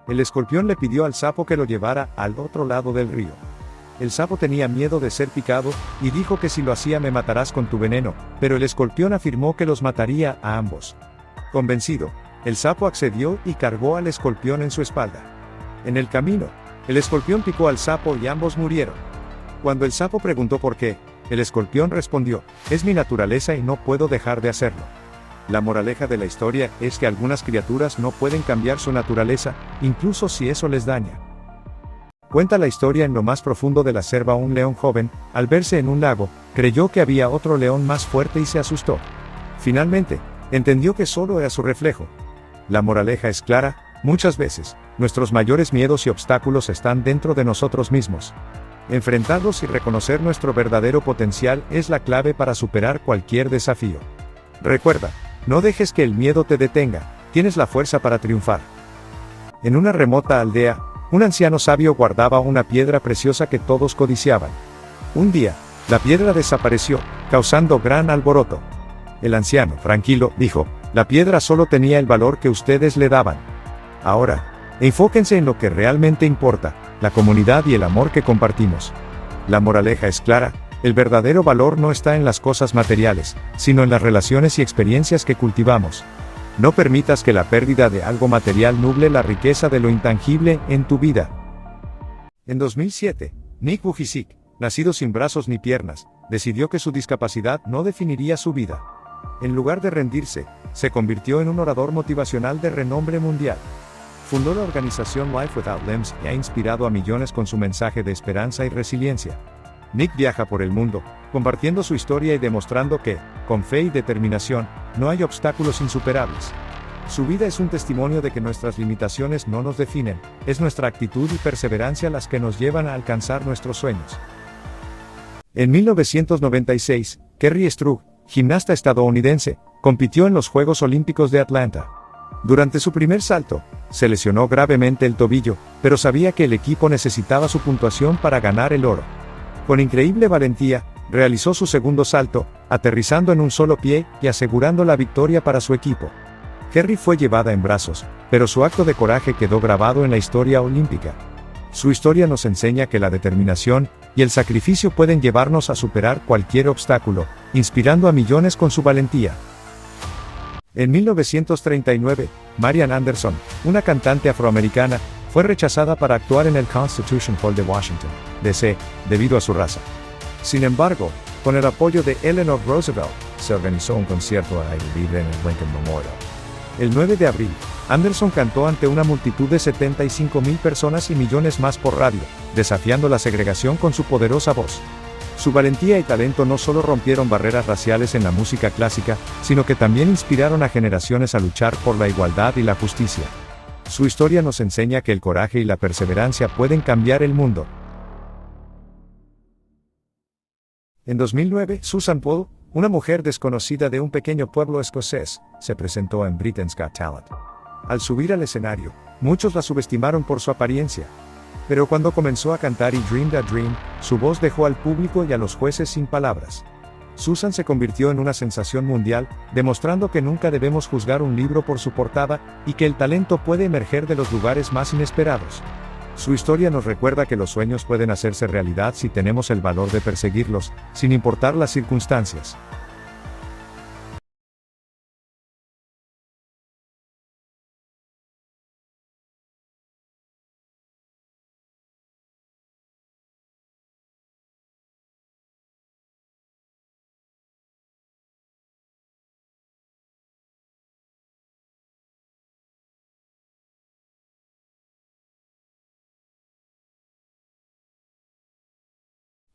El escorpión le pidió al sapo que lo llevara al otro lado del río. El sapo tenía miedo de ser picado, y dijo que si lo hacía me matarás con tu veneno, pero el escorpión afirmó que los mataría a ambos. Convencido, el sapo accedió y cargó al escorpión en su espalda. En el camino, el escorpión picó al sapo y ambos murieron. Cuando el sapo preguntó por qué, el escorpión respondió, es mi naturaleza y no puedo dejar de hacerlo. La moraleja de la historia es que algunas criaturas no pueden cambiar su naturaleza, incluso si eso les daña. Cuenta la historia en lo más profundo de la selva un león joven, al verse en un lago, creyó que había otro león más fuerte y se asustó. Finalmente, entendió que solo era su reflejo. La moraleja es clara, muchas veces, nuestros mayores miedos y obstáculos están dentro de nosotros mismos. Enfrentarlos y reconocer nuestro verdadero potencial es la clave para superar cualquier desafío. Recuerda, no dejes que el miedo te detenga, tienes la fuerza para triunfar. En una remota aldea, un anciano sabio guardaba una piedra preciosa que todos codiciaban. Un día, la piedra desapareció, causando gran alboroto. El anciano, tranquilo, dijo, la piedra solo tenía el valor que ustedes le daban. Ahora, enfóquense en lo que realmente importa, la comunidad y el amor que compartimos. La moraleja es clara, el verdadero valor no está en las cosas materiales, sino en las relaciones y experiencias que cultivamos. No permitas que la pérdida de algo material nuble la riqueza de lo intangible en tu vida. En 2007, Nick Vujicic, nacido sin brazos ni piernas, decidió que su discapacidad no definiría su vida. En lugar de rendirse, se convirtió en un orador motivacional de renombre mundial. Fundó la organización Life Without Limbs y ha inspirado a millones con su mensaje de esperanza y resiliencia. Nick viaja por el mundo, compartiendo su historia y demostrando que, con fe y determinación, no hay obstáculos insuperables. Su vida es un testimonio de que nuestras limitaciones no nos definen, es nuestra actitud y perseverancia las que nos llevan a alcanzar nuestros sueños. En 1996, Kerri Strug, gimnasta estadounidense, compitió en los Juegos Olímpicos de Atlanta. Durante su primer salto, se lesionó gravemente el tobillo, pero sabía que el equipo necesitaba su puntuación para ganar el oro. Con increíble valentía, realizó su segundo salto, aterrizando en un solo pie y asegurando la victoria para su equipo. Kerri fue llevada en brazos, pero su acto de coraje quedó grabado en la historia olímpica. Su historia nos enseña que la determinación y el sacrificio pueden llevarnos a superar cualquier obstáculo, inspirando a millones con su valentía. En 1939, Marian Anderson, una cantante afroamericana, fue rechazada para actuar en el Constitution Hall de Washington, D.C., debido a su raza. Sin embargo, con el apoyo de Eleanor Roosevelt, se organizó un concierto al aire libre en el Lincoln Memorial. El 9 de abril, Anderson cantó ante una multitud de 75,000 personas y millones más por radio, desafiando la segregación con su poderosa voz. Su valentía y talento no solo rompieron barreras raciales en la música clásica, sino que también inspiraron a generaciones a luchar por la igualdad y la justicia. Su historia nos enseña que el coraje y la perseverancia pueden cambiar el mundo. En 2009, Susan Paul, una mujer desconocida de un pequeño pueblo escocés, se presentó en Britain's Got Talent. Al subir al escenario, muchos la subestimaron por su apariencia. Pero cuando comenzó a cantar y Dreamed a Dream, su voz dejó al público y a los jueces sin palabras. Susan se convirtió en una sensación mundial, demostrando que nunca debemos juzgar un libro por su portada, y que el talento puede emerger de los lugares más inesperados. Su historia nos recuerda que los sueños pueden hacerse realidad si tenemos el valor de perseguirlos, sin importar las circunstancias.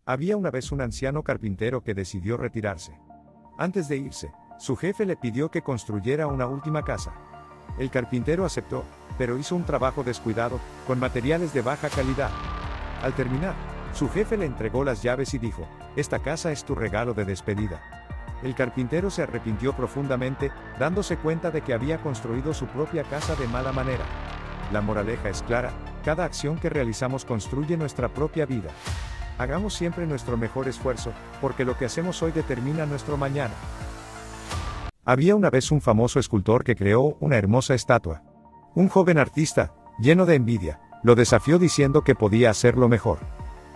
Había una vez un anciano carpintero que decidió retirarse. Antes de irse, su jefe le pidió que construyera una última casa. El carpintero aceptó, pero hizo un trabajo descuidado, con materiales de baja calidad. Al terminar, su jefe le entregó las llaves y dijo, «Esta casa es tu regalo de despedida». El carpintero se arrepintió profundamente, dándose cuenta de que había construido su propia casa de mala manera. La moraleja es clara, cada acción que realizamos construye nuestra propia vida. Hagamos siempre nuestro mejor esfuerzo, porque lo que hacemos hoy determina nuestro mañana. Había una vez un famoso escultor que creó una hermosa estatua. Un joven artista, Lleno de envidia, lo desafió diciendo que podía hacerlo mejor.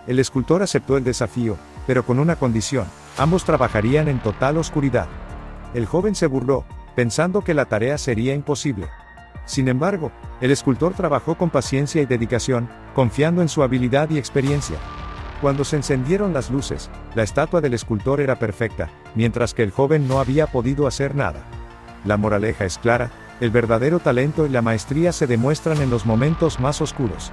El escultor aceptó el desafío, pero con una condición: ambos trabajarían en total oscuridad. El joven se burló, pensando que la tarea sería imposible. Sin embargo, el escultor trabajó con paciencia y dedicación, confiando en su habilidad y experiencia. Cuando se encendieron las luces, la estatua del escultor era perfecta, mientras que el joven no había podido hacer nada. La moraleja es clara: el verdadero talento y la maestría se demuestran en los momentos más oscuros.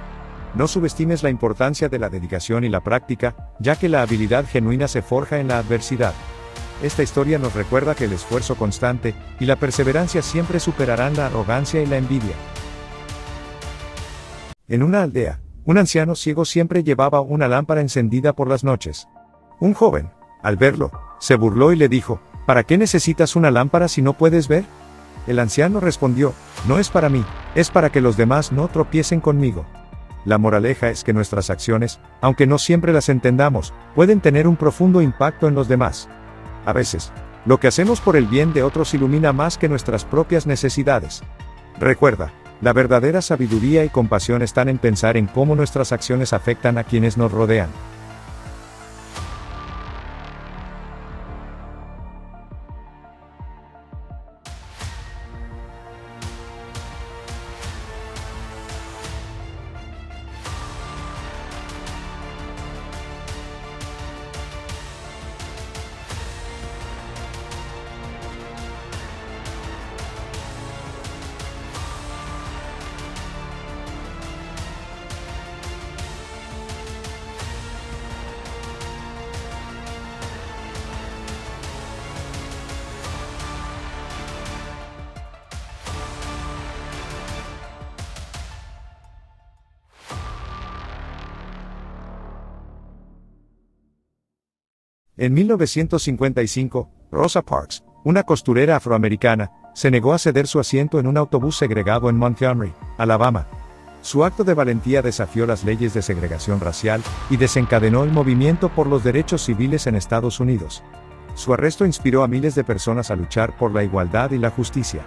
No subestimes la importancia de la dedicación y la práctica, ya que la habilidad genuina se forja en la adversidad. Esta historia nos recuerda que el esfuerzo constante y la perseverancia siempre superarán la arrogancia y la envidia. En una aldea, un anciano ciego siempre llevaba una lámpara encendida por las noches. Un joven, al verlo, se burló y le dijo: ¿Para qué necesitas una lámpara si no puedes ver? El anciano respondió: No es para mí, es para que los demás no tropiecen conmigo. La moraleja es que nuestras acciones, aunque no siempre las entendamos, pueden tener un profundo impacto en los demás. A veces, lo que hacemos por el bien de otros ilumina más que nuestras propias necesidades. Recuerda, la verdadera sabiduría y compasión están en pensar en cómo nuestras acciones afectan a quienes nos rodean. En 1955, Rosa Parks, una costurera afroamericana, se negó a ceder su asiento en un autobús segregado en Montgomery, Alabama. Su acto de valentía desafió las leyes de segregación racial y desencadenó el movimiento por los derechos civiles en Estados Unidos. Su arresto inspiró a miles de personas a luchar por la igualdad y la justicia.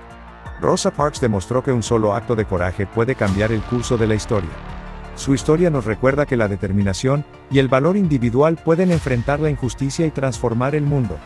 Rosa Parks demostró que un solo acto de coraje puede cambiar el curso de la historia. Su historia nos recuerda que la determinación y el valor individual pueden enfrentar la injusticia y transformar el mundo.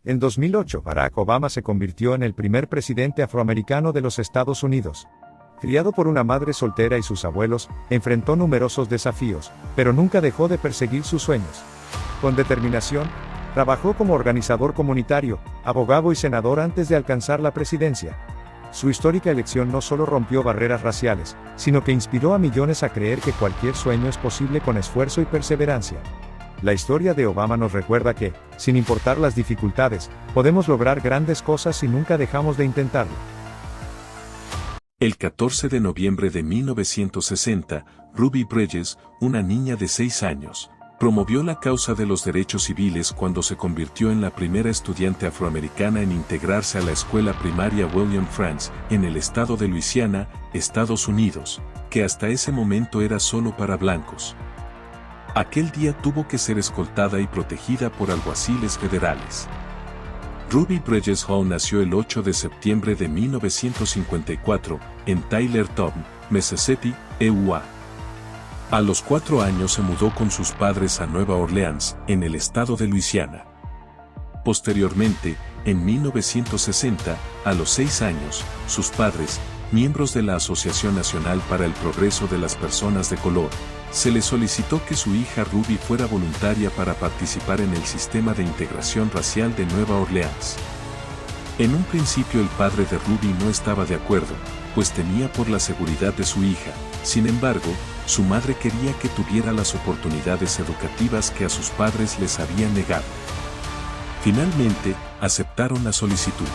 En 2008, Barack Obama se convirtió en el primer presidente afroamericano de los Estados Unidos. Criado por una madre soltera y sus abuelos, enfrentó numerosos desafíos, pero nunca dejó de perseguir sus sueños. Con determinación, trabajó como organizador comunitario, abogado y senador antes de alcanzar la presidencia. Su histórica elección no solo rompió barreras raciales, sino que inspiró a millones a creer que cualquier sueño es posible con esfuerzo y perseverancia. La historia de Obama nos recuerda que, sin importar las dificultades, podemos lograr grandes cosas si nunca dejamos de intentarlo. El 14 de noviembre de 1960, Ruby Bridges, una niña de 6 años, promovió la causa de los derechos civiles cuando se convirtió en la primera estudiante afroamericana en integrarse a la escuela primaria William Frantz, en el estado de Luisiana, Estados Unidos, que hasta ese momento era solo para blancos. Aquel día tuvo que ser escoltada y protegida por alguaciles federales. Ruby Bridges Hall nació el 8 de septiembre de 1954, en Tylerton, Mississippi, EUA. A los 4 años se mudó con sus padres a Nueva Orleans, en el estado de Luisiana. Posteriormente, en 1960, a los 6 años, sus padres, miembros de la Asociación Nacional para el Progreso de las Personas de Color, se le solicitó que su hija Ruby fuera voluntaria para participar en el sistema de integración racial de Nueva Orleans. En un principio el padre de Ruby no estaba de acuerdo, pues temía por la seguridad de su hija. Sin embargo, su madre quería que tuviera las oportunidades educativas que a sus padres les habían negado. Finalmente, aceptaron la solicitud.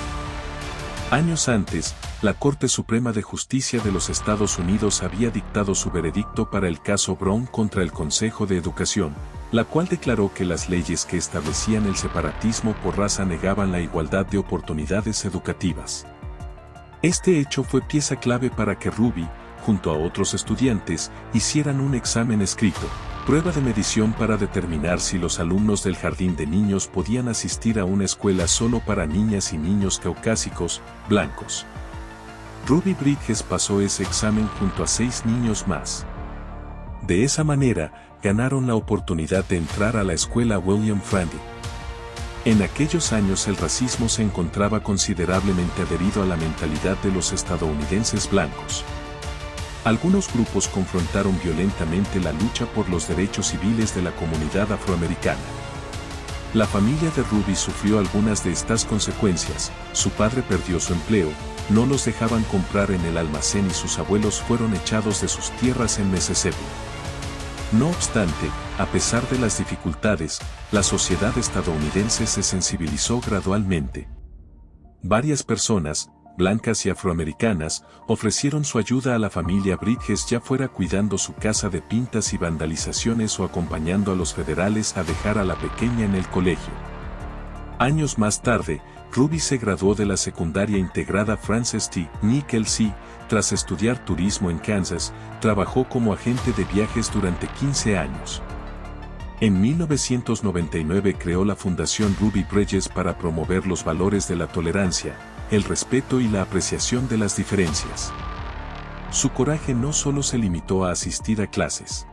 Años antes, la Corte Suprema de Justicia de los Estados Unidos había dictado su veredicto para el caso Brown contra el Consejo de Educación, la cual declaró que las leyes que establecían el separatismo por raza negaban la igualdad de oportunidades educativas. Este hecho fue pieza clave para que Ruby, junto a otros estudiantes, hicieran un examen escrito, prueba de medición para determinar si los alumnos del jardín de niños podían asistir a una escuela solo para niñas y niños caucásicos, blancos. Ruby Bridges pasó ese examen junto a 6 niños más. De esa manera, ganaron la oportunidad de entrar a la escuela William Frandy. En aquellos años el racismo se encontraba considerablemente adherido a la mentalidad de los estadounidenses blancos. Algunos grupos confrontaron violentamente la lucha por los derechos civiles de la comunidad afroamericana. La familia de Ruby sufrió algunas de estas consecuencias. Su padre perdió su empleo, no los dejaban comprar en el almacén y sus abuelos fueron echados de sus tierras en Mississippi. No obstante, a pesar de las dificultades, la sociedad estadounidense se sensibilizó gradualmente. Varias personas, blancas y afroamericanas, ofrecieron su ayuda a la familia Bridges, ya fuera cuidando su casa de pintas y vandalizaciones o acompañando a los federales a dejar a la pequeña en el colegio. Años más tarde, Ruby se graduó de la secundaria integrada Frances T. Nichols. Tras estudiar turismo en Kansas, trabajó como agente de viajes durante 15 años. En 1999 creó la Fundación Ruby Bridges para promover los valores de la tolerancia, el respeto y la apreciación de las diferencias. Su coraje no solo se limitó a asistir a clases.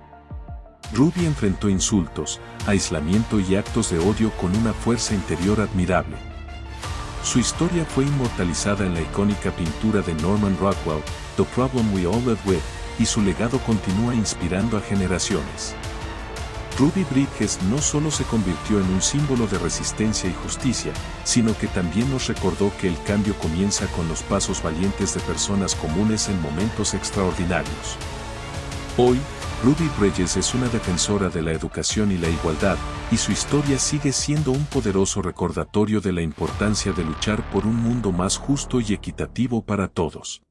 Ruby enfrentó insultos, aislamiento y actos de odio con una fuerza interior admirable. Su historia fue inmortalizada en la icónica pintura de Norman Rockwell, The Problem We All Live With, y su legado continúa inspirando a generaciones. Ruby Bridges no solo se convirtió en un símbolo de resistencia y justicia, sino que también nos recordó que el cambio comienza con los pasos valientes de personas comunes en momentos extraordinarios. Hoy, Ruby Bridges es una defensora de la educación y la igualdad, y su historia sigue siendo un poderoso recordatorio de la importancia de luchar por un mundo más justo y equitativo para todos.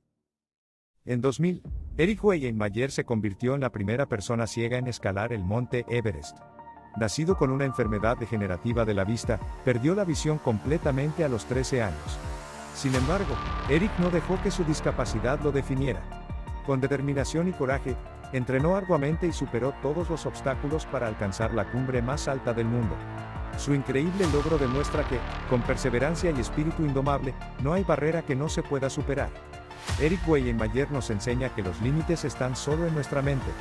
En 2000, Eric Wayne Mayer se convirtió en la primera persona ciega en escalar el monte Everest. Nacido con una enfermedad degenerativa de la vista, perdió la visión completamente a los 13 años. Sin embargo, Eric no dejó que su discapacidad lo definiera. Con determinación y coraje, entrenó arduamente y superó todos los obstáculos para alcanzar la cumbre más alta del mundo. Su increíble logro demuestra que, con perseverancia y espíritu indomable, no hay barrera que no se pueda superar. Eric Wayne Mayer nos enseña que los límites están solo en nuestra mente.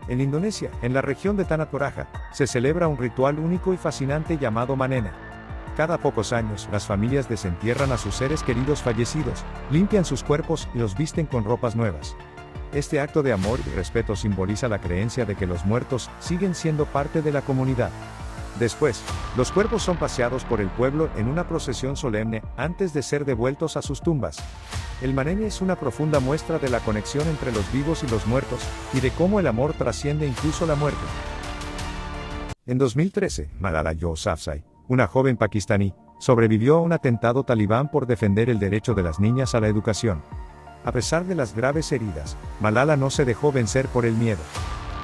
En Indonesia, en la región de Tanah Toraja, se celebra un ritual único y fascinante llamado Manena. Cada pocos años, las familias desentierran a sus seres queridos fallecidos, limpian sus cuerpos y los visten con ropas nuevas. Este acto de amor y respeto simboliza la creencia de que los muertos siguen siendo parte de la comunidad. Después, los cuerpos son paseados por el pueblo en una procesión solemne antes de ser devueltos a sus tumbas. El Manena es una profunda muestra de la conexión entre los vivos y los muertos, y de cómo el amor trasciende incluso la muerte. En 2013, Malala Yousafzai, una joven pakistaní, sobrevivió a un atentado talibán por defender el derecho de las niñas a la educación. A pesar de las graves heridas, Malala no se dejó vencer por el miedo.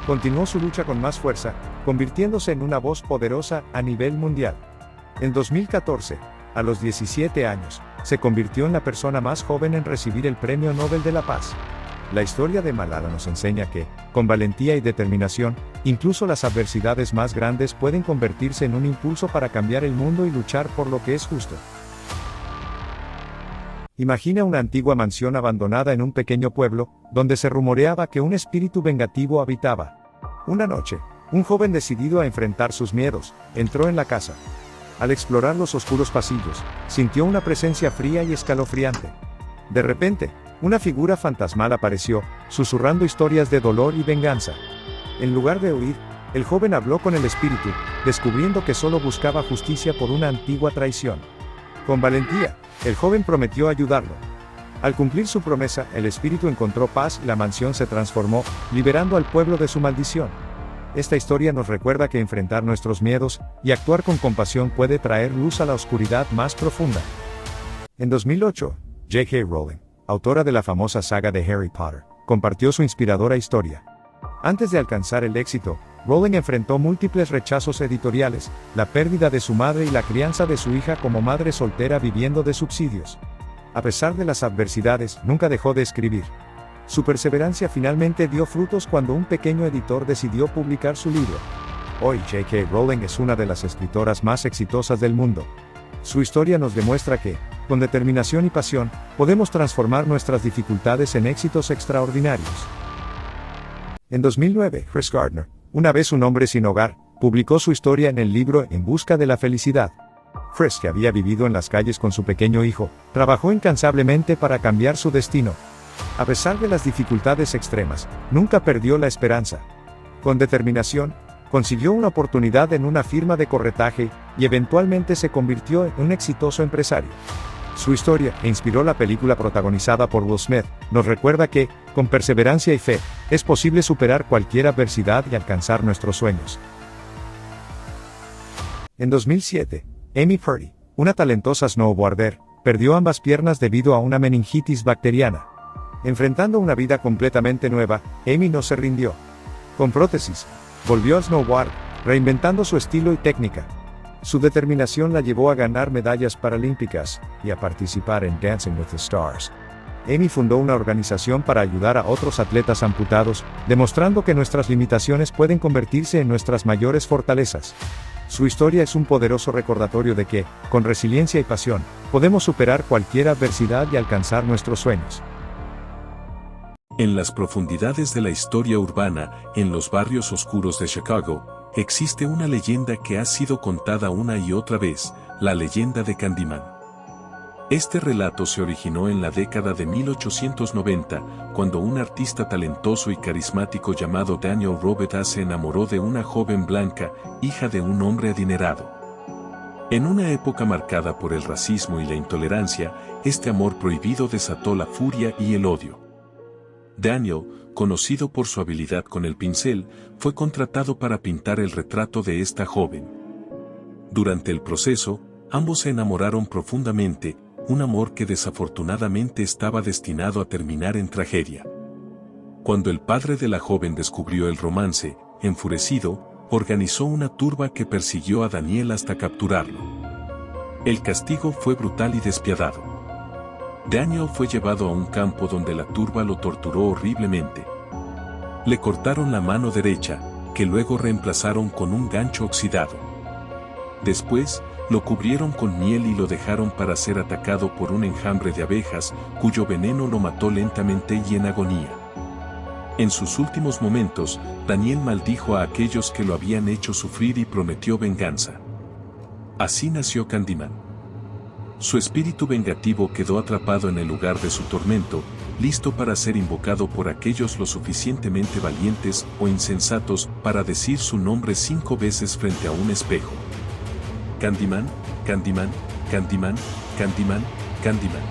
Continuó su lucha con más fuerza, convirtiéndose en una voz poderosa a nivel mundial. En 2014, a los 17 años, se convirtió en la persona más joven en recibir el Premio Nobel de la Paz. La historia de Malala nos enseña que, con valentía y determinación, incluso las adversidades más grandes pueden convertirse en un impulso para cambiar el mundo y luchar por lo que es justo. Imagina una antigua mansión abandonada en un pequeño pueblo, donde se rumoreaba que un espíritu vengativo habitaba. Una noche, un joven decidido a enfrentar sus miedos, entró en la casa. Al explorar los oscuros pasillos, sintió una presencia fría y escalofriante. De repente, una figura fantasmal apareció, susurrando historias de dolor y venganza. En lugar de huir, el joven habló con el espíritu, descubriendo que solo buscaba justicia por una antigua traición. Con valentía, el joven prometió ayudarlo. Al cumplir su promesa, el espíritu encontró paz y la mansión se transformó, liberando al pueblo de su maldición. Esta historia nos recuerda que enfrentar nuestros miedos y actuar con compasión puede traer luz a la oscuridad más profunda. En 2008, J.K. Rowling, autora de la famosa saga de Harry Potter, compartió su inspiradora historia. Antes de alcanzar el éxito, Rowling enfrentó múltiples rechazos editoriales, la pérdida de su madre y la crianza de su hija como madre soltera viviendo de subsidios. A pesar de las adversidades, nunca dejó de escribir. Su perseverancia finalmente dio frutos cuando un pequeño editor decidió publicar su libro. Hoy J.K. Rowling es una de las escritoras más exitosas del mundo. Su historia nos demuestra que, con determinación y pasión, podemos transformar nuestras dificultades en éxitos extraordinarios. En 2009, Chris Gardner, una vez un hombre sin hogar, publicó su historia en el libro En busca de la felicidad. Chris, que había vivido en las calles con su pequeño hijo, trabajó incansablemente para cambiar su destino. A pesar de las dificultades extremas, nunca perdió la esperanza. Con determinación, consiguió una oportunidad en una firma de corretaje, y eventualmente se convirtió en un exitoso empresario. Su historia, que inspiró la película protagonizada por Will Smith, nos recuerda que, con perseverancia y fe, es posible superar cualquier adversidad y alcanzar nuestros sueños. En 2007, Amy Purdy, una talentosa snowboarder, perdió ambas piernas debido a una meningitis bacteriana. Enfrentando una vida completamente nueva, Amy no se rindió. Con prótesis, volvió al snowboard, reinventando su estilo y técnica. Su determinación la llevó a ganar medallas paralímpicas y a participar en Dancing with the Stars. Amy fundó una organización para ayudar a otros atletas amputados, demostrando que nuestras limitaciones pueden convertirse en nuestras mayores fortalezas. Su historia es un poderoso recordatorio de que, con resiliencia y pasión, podemos superar cualquier adversidad y alcanzar nuestros sueños. En las profundidades de la historia urbana, en los barrios oscuros de Chicago, existe una leyenda que ha sido contada una y otra vez, la leyenda de Candyman. Este relato se originó en la década de 1890, cuando un artista talentoso y carismático llamado Daniel Robert se enamoró de una joven blanca, hija de un hombre adinerado. En una época marcada por el racismo y la intolerancia, este amor prohibido desató la furia y el odio. Daniel, conocido por su habilidad con el pincel, fue contratado para pintar el retrato de esta joven. Durante el proceso, ambos se enamoraron profundamente, un amor que desafortunadamente estaba destinado a terminar en tragedia. Cuando el padre de la joven descubrió el romance, enfurecido, organizó una turba que persiguió a Daniel hasta capturarlo. El castigo fue brutal y despiadado. Daniel fue llevado a un campo donde la turba lo torturó horriblemente. Le cortaron la mano derecha, que luego reemplazaron con un gancho oxidado. Después, lo cubrieron con miel y lo dejaron para ser atacado por un enjambre de abejas, cuyo veneno lo mató lentamente y en agonía. En sus últimos momentos, Daniel maldijo a aquellos que lo habían hecho sufrir y prometió venganza. Así nació Candyman. Su espíritu vengativo quedó atrapado en el lugar de su tormento, listo para ser invocado por aquellos lo suficientemente valientes o insensatos para decir su nombre 5 veces frente a un espejo. Candyman, Candyman, Candyman, Candyman, Candyman.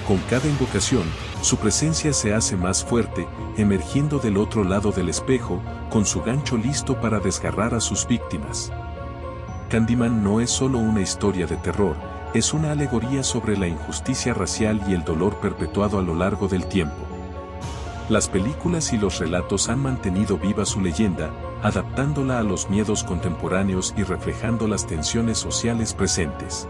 Con cada invocación, su presencia se hace más fuerte, emergiendo del otro lado del espejo, con su gancho listo para desgarrar a sus víctimas. Candyman no es solo una historia de terror, es una alegoría sobre la injusticia racial y el dolor perpetuado a lo largo del tiempo. Las películas y los relatos han mantenido viva su leyenda, adaptándola a los miedos contemporáneos y reflejando las tensiones sociales presentes.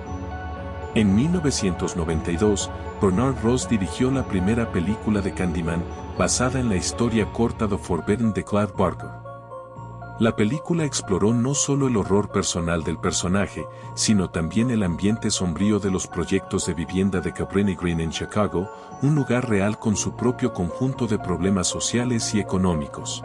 En 1992, Bernard Ross dirigió la primera película de Candyman, basada en la historia corta The Forbidden de Clive Barker. La película exploró no solo el horror personal del personaje, sino también el ambiente sombrío de los proyectos de vivienda de Cabrini Green en Chicago, un lugar real con su propio conjunto de problemas sociales y económicos.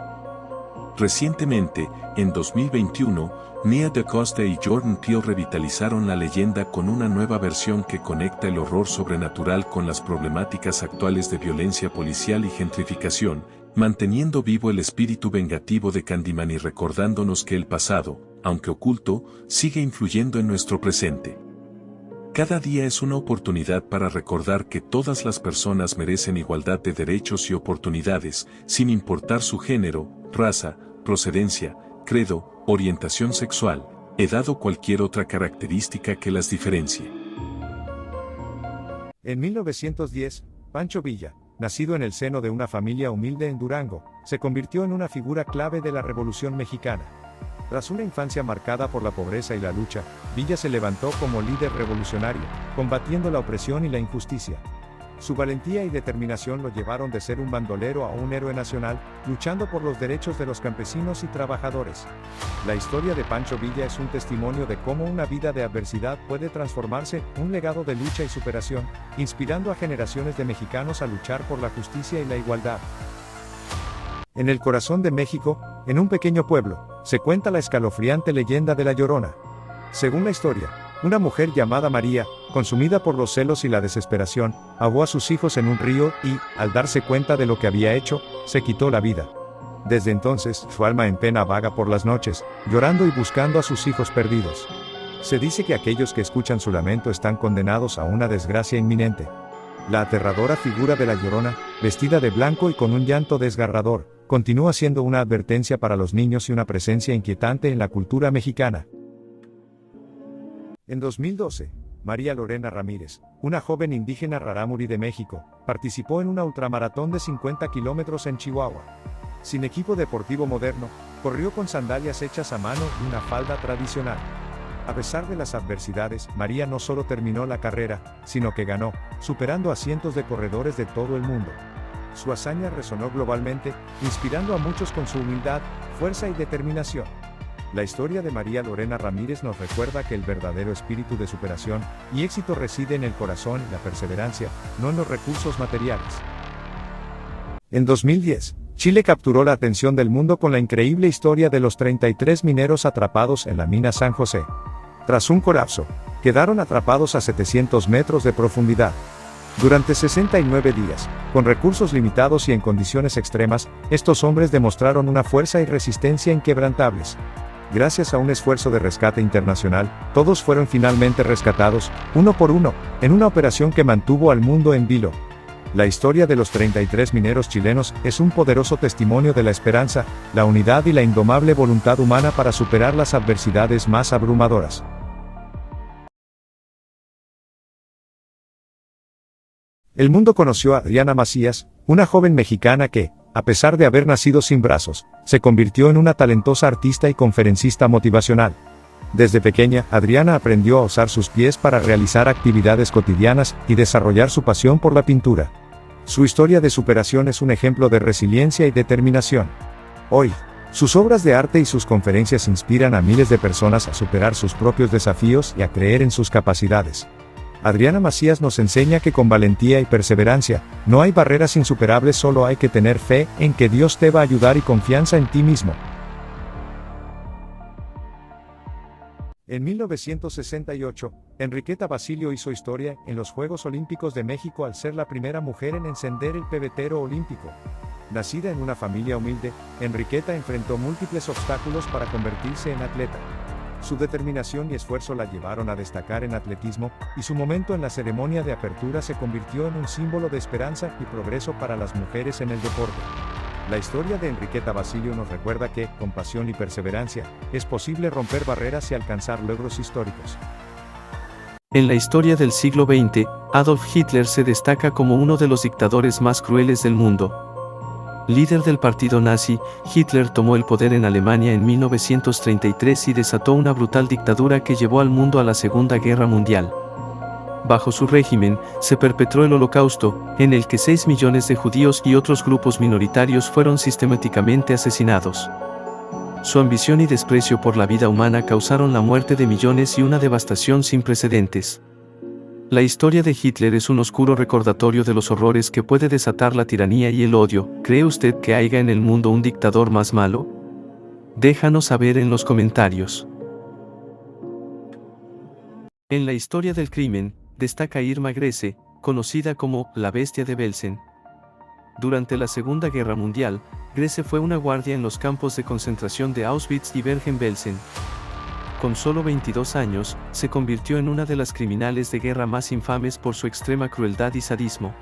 Recientemente, en 2021, Nia DaCosta y Jordan Peele revitalizaron la leyenda con una nueva versión que conecta el horror sobrenatural con las problemáticas actuales de violencia policial y gentrificación, manteniendo vivo el espíritu vengativo de Candyman y recordándonos que el pasado, aunque oculto, sigue influyendo en nuestro presente. Cada día es una oportunidad para recordar que todas las personas merecen igualdad de derechos y oportunidades, sin importar su género, raza, procedencia, credo, orientación sexual, edad o cualquier otra característica que las diferencie. En 1910, Pancho Villa, nacido en el seno de una familia humilde en Durango, se convirtió en una figura clave de la Revolución Mexicana. Tras una infancia marcada por la pobreza y la lucha, Villa se levantó como líder revolucionario, combatiendo la opresión y la injusticia. Su valentía y determinación lo llevaron de ser un bandolero a un héroe nacional, luchando por los derechos de los campesinos y trabajadores. La historia de Pancho Villa es un testimonio de cómo una vida de adversidad puede transformarse en un legado de lucha y superación, inspirando a generaciones de mexicanos a luchar por la justicia y la igualdad. En el corazón de México, en un pequeño pueblo, se cuenta la escalofriante leyenda de La Llorona. Según la historia, una mujer llamada María, consumida por los celos y la desesperación, ahogó a sus hijos en un río y, al darse cuenta de lo que había hecho, se quitó la vida. Desde entonces, su alma en pena vaga por las noches, llorando y buscando a sus hijos perdidos. Se dice que aquellos que escuchan su lamento están condenados a una desgracia inminente. La aterradora figura de La Llorona, vestida de blanco y con un llanto desgarrador, continúa siendo una advertencia para los niños y una presencia inquietante en la cultura mexicana. En 2012, María Lorena Ramírez, una joven indígena rarámuri de México, participó en una ultramaratón de 50 kilómetros en Chihuahua. Sin equipo deportivo moderno, corrió con sandalias hechas a mano y una falda tradicional. A pesar de las adversidades, María no solo terminó la carrera, sino que ganó, superando a cientos de corredores de todo el mundo. Su hazaña resonó globalmente, inspirando a muchos con su humildad, fuerza y determinación. La historia de María Lorena Ramírez nos recuerda que el verdadero espíritu de superación y éxito reside en el corazón y la perseverancia, no en los recursos materiales. En 2010, Chile capturó la atención del mundo con la increíble historia de los 33 mineros atrapados en la mina San José. Tras un colapso, quedaron atrapados a 700 metros de profundidad. Durante 69 días, con recursos limitados y en condiciones extremas, estos hombres demostraron una fuerza y resistencia inquebrantables. Gracias a un esfuerzo de rescate internacional, todos fueron finalmente rescatados, uno por uno, en una operación que mantuvo al mundo en vilo. La historia de los 33 mineros chilenos es un poderoso testimonio de la esperanza, la unidad y la indomable voluntad humana para superar las adversidades más abrumadoras. El mundo conoció a Adriana Macías, una joven mexicana que, a pesar de haber nacido sin brazos, se convirtió en una talentosa artista y conferencista motivacional. Desde pequeña, Adriana aprendió a usar sus pies para realizar actividades cotidianas y desarrollar su pasión por la pintura. Su historia de superación es un ejemplo de resiliencia y determinación. Hoy, sus obras de arte y sus conferencias inspiran a miles de personas a superar sus propios desafíos y a creer en sus capacidades. Adriana Macías nos enseña que con valentía y perseverancia, no hay barreras insuperables, solo hay que tener fe en que Dios te va a ayudar y confianza en ti mismo. En 1968, Enriqueta Basilio hizo historia en los Juegos Olímpicos de México al ser la primera mujer en encender el pebetero olímpico. Nacida en una familia humilde, Enriqueta enfrentó múltiples obstáculos para convertirse en atleta. Su determinación y esfuerzo la llevaron a destacar en atletismo, y su momento en la ceremonia de apertura se convirtió en un símbolo de esperanza y progreso para las mujeres en el deporte. La historia de Enriqueta Basilio nos recuerda que, con pasión y perseverancia, es posible romper barreras y alcanzar logros históricos. En la historia del siglo XX, Adolf Hitler se destaca como uno de los dictadores más crueles del mundo. Líder del partido nazi, Hitler tomó el poder en Alemania en 1933 y desató una brutal dictadura que llevó al mundo a la Segunda Guerra Mundial. Bajo su régimen, se perpetró el Holocausto, en el que 6 millones de judíos y otros grupos minoritarios fueron sistemáticamente asesinados. Su ambición y desprecio por la vida humana causaron la muerte de millones y una devastación sin precedentes. La historia de Hitler es un oscuro recordatorio de los horrores que puede desatar la tiranía y el odio. ¿Cree usted que haya en el mundo un dictador más malo? Déjanos saber en los comentarios. En la historia del crimen, destaca Irma Grese, conocida como la Bestia de Belsen. Durante la Segunda Guerra Mundial, Grese fue una guardia en los campos de concentración de Auschwitz y Bergen-Belsen. con solo 22 años, se convirtió en una de las criminales de guerra más infames por su extrema crueldad y sadismo.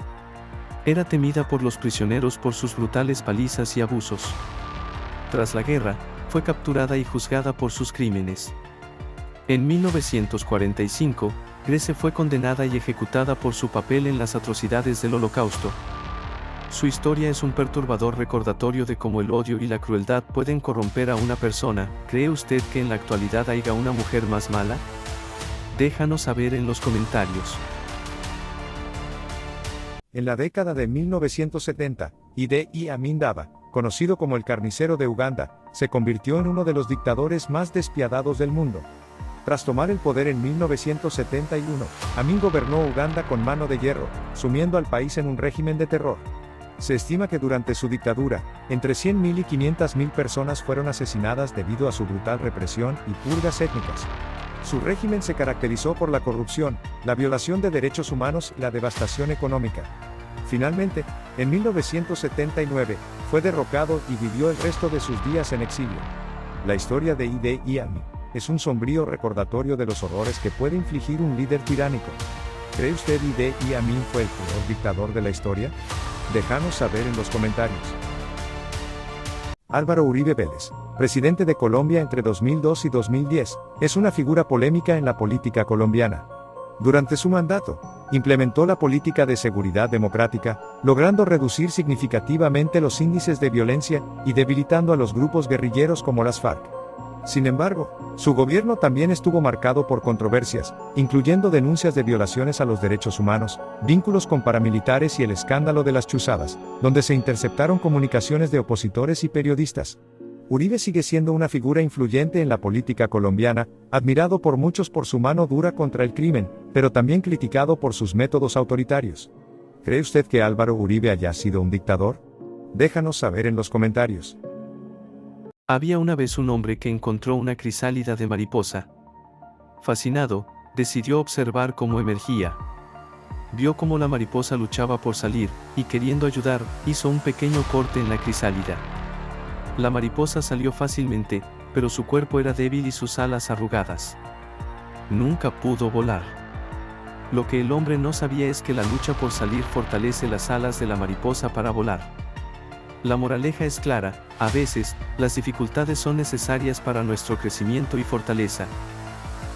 Era temida por los prisioneros por sus brutales palizas y abusos. Tras la guerra, fue capturada y juzgada por sus crímenes. En 1945, Grace fue condenada y ejecutada por su papel en las atrocidades del Holocausto. Su historia es un perturbador recordatorio de cómo el odio y la crueldad pueden corromper a una persona. ¿Cree usted que en la actualidad haya una mujer más mala? Déjanos saber en los comentarios. En la década de 1970, Idi Amin Dada, conocido como el carnicero de Uganda, se convirtió en uno de los dictadores más despiadados del mundo. Tras tomar el poder en 1971, Amin gobernó Uganda con mano de hierro, sumiendo al país en un régimen de terror. Se estima que durante su dictadura, entre 100.000 y 500.000 personas fueron asesinadas debido a su brutal represión y purgas étnicas. Su régimen se caracterizó por la corrupción, la violación de derechos humanos y la devastación económica. Finalmente, en 1979, fue derrocado y vivió el resto de sus días en exilio. La historia de Idi Amin es un sombrío recordatorio de los horrores que puede infligir un líder tiránico. ¿Cree usted Idi Amin fue el peor dictador de la historia? Déjanos saber en los comentarios. Álvaro Uribe Vélez, presidente de Colombia entre 2002 y 2010, es una figura polémica en la política colombiana. Durante su mandato, implementó la política de seguridad democrática, logrando reducir significativamente los índices de violencia y debilitando a los grupos guerrilleros como las FARC. Sin embargo, su gobierno también estuvo marcado por controversias, incluyendo denuncias de violaciones a los derechos humanos, vínculos con paramilitares y el escándalo de las chuzadas, donde se interceptaron comunicaciones de opositores y periodistas. Uribe sigue siendo una figura influyente en la política colombiana, admirado por muchos por su mano dura contra el crimen, pero también criticado por sus métodos autoritarios. ¿Cree usted que Álvaro Uribe haya sido un dictador? Déjanos saber en los comentarios. Había una vez un hombre que encontró una crisálida de mariposa. Fascinado, decidió observar cómo emergía. Vio cómo la mariposa luchaba por salir, y queriendo ayudar, hizo un pequeño corte en la crisálida. La mariposa salió fácilmente, pero su cuerpo era débil y sus alas arrugadas. Nunca pudo volar. Lo que el hombre no sabía es que la lucha por salir fortalece las alas de la mariposa para volar. La moraleja es clara: a veces, las dificultades son necesarias para nuestro crecimiento y fortaleza.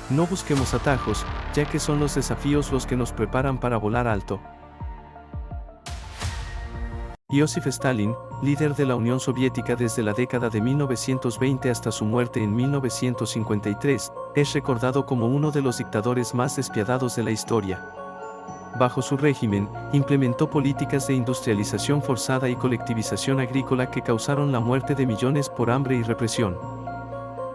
No busquemos atajos, ya que son los desafíos los que nos preparan para volar alto. Iósif Stalin, líder de la Unión Soviética desde la década de 1920 hasta su muerte en 1953, es recordado como uno de los dictadores más despiadados de la historia. Bajo su régimen, implementó políticas de industrialización forzada y colectivización agrícola que causaron la muerte de millones por hambre y represión.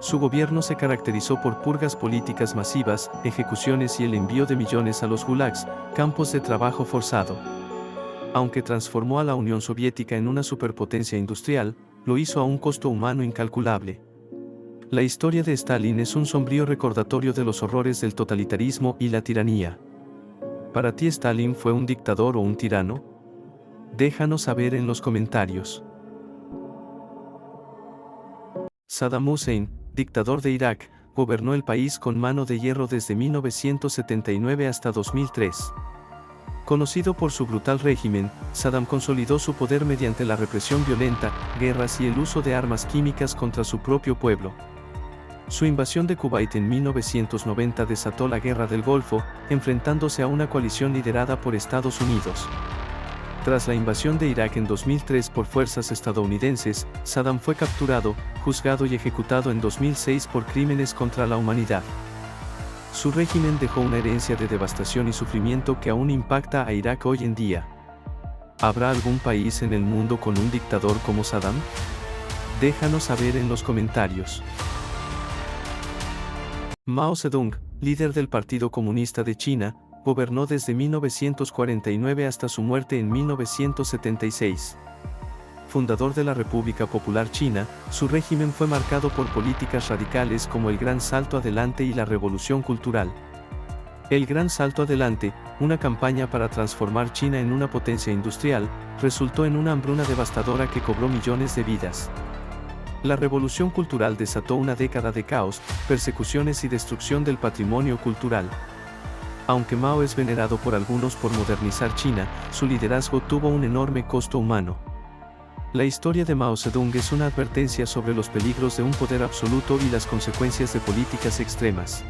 Su gobierno se caracterizó por purgas políticas masivas, ejecuciones y el envío de millones a los gulags, campos de trabajo forzado. Aunque transformó a la Unión Soviética en una superpotencia industrial, lo hizo a un costo humano incalculable. La historia de Stalin es un sombrío recordatorio de los horrores del totalitarismo y la tiranía. ¿Para ti Stalin fue un dictador o un tirano? Déjanos saber en los comentarios. Saddam Hussein, dictador de Irak, gobernó el país con mano de hierro desde 1979 hasta 2003. Conocido por su brutal régimen, Saddam consolidó su poder mediante la represión violenta, guerras y el uso de armas químicas contra su propio pueblo. Su invasión de Kuwait en 1990 desató la Guerra del Golfo, enfrentándose a una coalición liderada por Estados Unidos. Tras la invasión de Irak en 2003 por fuerzas estadounidenses, Saddam fue capturado, juzgado y ejecutado en 2006 por crímenes contra la humanidad. Su régimen dejó una herencia de devastación y sufrimiento que aún impacta a Irak hoy en día. ¿Habrá algún país en el mundo con un dictador como Saddam? Déjanos saber en los comentarios. Mao Zedong, líder del Partido Comunista de China, gobernó desde 1949 hasta su muerte en 1976. Fundador de la República Popular China, su régimen fue marcado por políticas radicales como el Gran Salto Adelante y la Revolución Cultural. El Gran Salto Adelante, una campaña para transformar China en una potencia industrial, resultó en una hambruna devastadora que cobró millones de vidas. La revolución cultural desató una década de caos, persecuciones y destrucción del patrimonio cultural. Aunque Mao es venerado por algunos por modernizar China, su liderazgo tuvo un enorme costo humano. La historia de Mao Zedong es una advertencia sobre los peligros de un poder absoluto y las consecuencias de políticas extremas.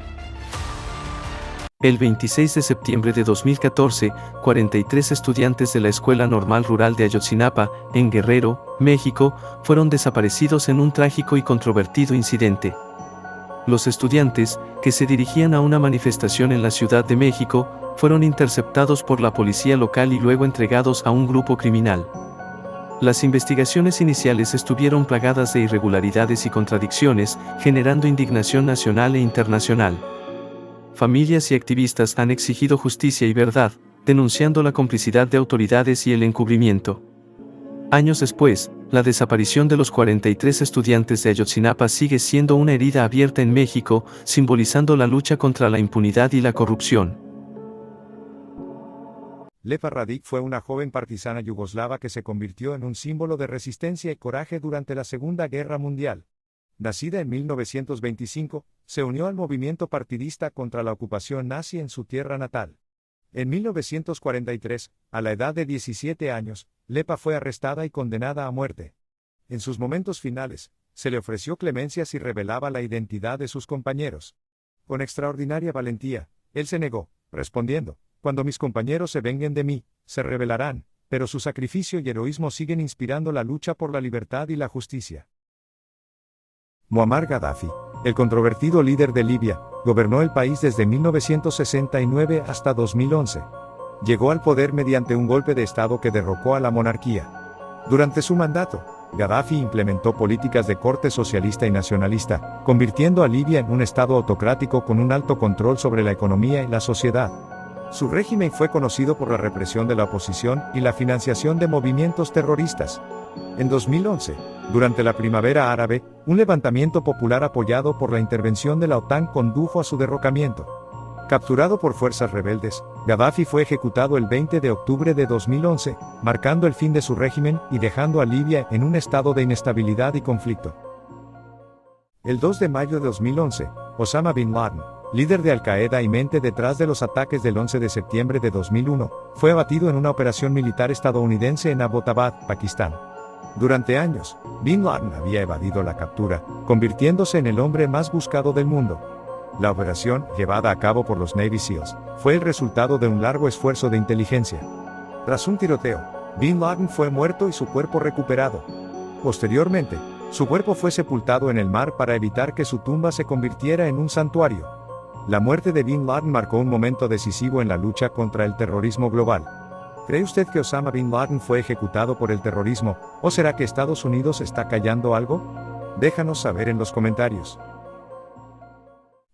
El 26 de septiembre de 2014, 43 estudiantes de la Escuela Normal Rural de Ayotzinapa, en Guerrero, México, fueron desaparecidos en un trágico y controvertido incidente. Los estudiantes, que se dirigían a una manifestación en la Ciudad de México, fueron interceptados por la policía local y luego entregados a un grupo criminal. Las investigaciones iniciales estuvieron plagadas de irregularidades y contradicciones, generando indignación nacional e internacional. Familias y activistas han exigido justicia y verdad, denunciando la complicidad de autoridades y el encubrimiento. Años después, la desaparición de los 43 estudiantes de Ayotzinapa sigue siendo una herida abierta en México, simbolizando la lucha contra la impunidad y la corrupción. Lepa Radić fue una joven partisana yugoslava que se convirtió en un símbolo de resistencia y coraje durante la Segunda Guerra Mundial. Nacida en 1925, se unió al movimiento partidista contra la ocupación nazi en su tierra natal. En 1943, a la edad de 17 años, Lepa fue arrestada y condenada a muerte. En sus momentos finales, se le ofreció clemencia si revelaba la identidad de sus compañeros. Con extraordinaria valentía, él se negó, respondiendo: "Cuando mis compañeros se venguen de mí, se rebelarán, pero su sacrificio y heroísmo siguen inspirando la lucha por la libertad y la justicia". Muammar Gaddafi, el controvertido líder de Libia, gobernó el país desde 1969 hasta 2011. Llegó al poder mediante un golpe de Estado que derrocó a la monarquía. Durante su mandato, Gaddafi implementó políticas de corte socialista y nacionalista, convirtiendo a Libia en un Estado autocrático con un alto control sobre la economía y la sociedad. Su régimen fue conocido por la represión de la oposición y la financiación de movimientos terroristas. En 2011, durante la Primavera Árabe, un levantamiento popular apoyado por la intervención de la OTAN condujo a su derrocamiento. Capturado por fuerzas rebeldes, Gaddafi fue ejecutado el 20 de octubre de 2011, marcando el fin de su régimen y dejando a Libia en un estado de inestabilidad y conflicto. El 2 de mayo de 2011, Osama Bin Laden, líder de Al-Qaeda y mente detrás de los ataques del 11 de septiembre de 2001, fue abatido en una operación militar estadounidense en Abbottabad, Pakistán. Durante años, Bin Laden había evadido la captura, convirtiéndose en el hombre más buscado del mundo. La operación, llevada a cabo por los Navy SEALs, fue el resultado de un largo esfuerzo de inteligencia. Tras un tiroteo, Bin Laden fue muerto y su cuerpo recuperado. Posteriormente, su cuerpo fue sepultado en el mar para evitar que su tumba se convirtiera en un santuario. La muerte de Bin Laden marcó un momento decisivo en la lucha contra el terrorismo global. ¿Cree usted que Osama Bin Laden fue ejecutado por el terrorismo, o será que Estados Unidos está callando algo? Déjanos saber en los comentarios.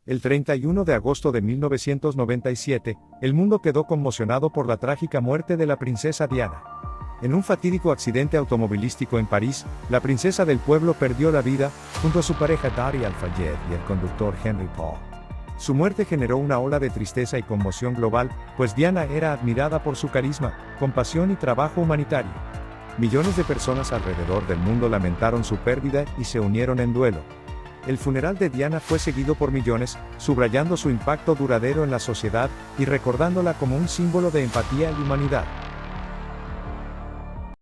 El 31 de agosto de 1997, el mundo quedó conmocionado por la trágica muerte de la princesa Diana. En un fatídico accidente automovilístico en París, la princesa del pueblo perdió la vida, junto a su pareja Daria Al-Fayed y el conductor Henry Paul. Su muerte generó una ola de tristeza y conmoción global, pues Diana era admirada por su carisma, compasión y trabajo humanitario. Millones de personas alrededor del mundo lamentaron su pérdida y se unieron en duelo. El funeral de Diana fue seguido por millones, subrayando su impacto duradero en la sociedad y recordándola como un símbolo de empatía y humanidad.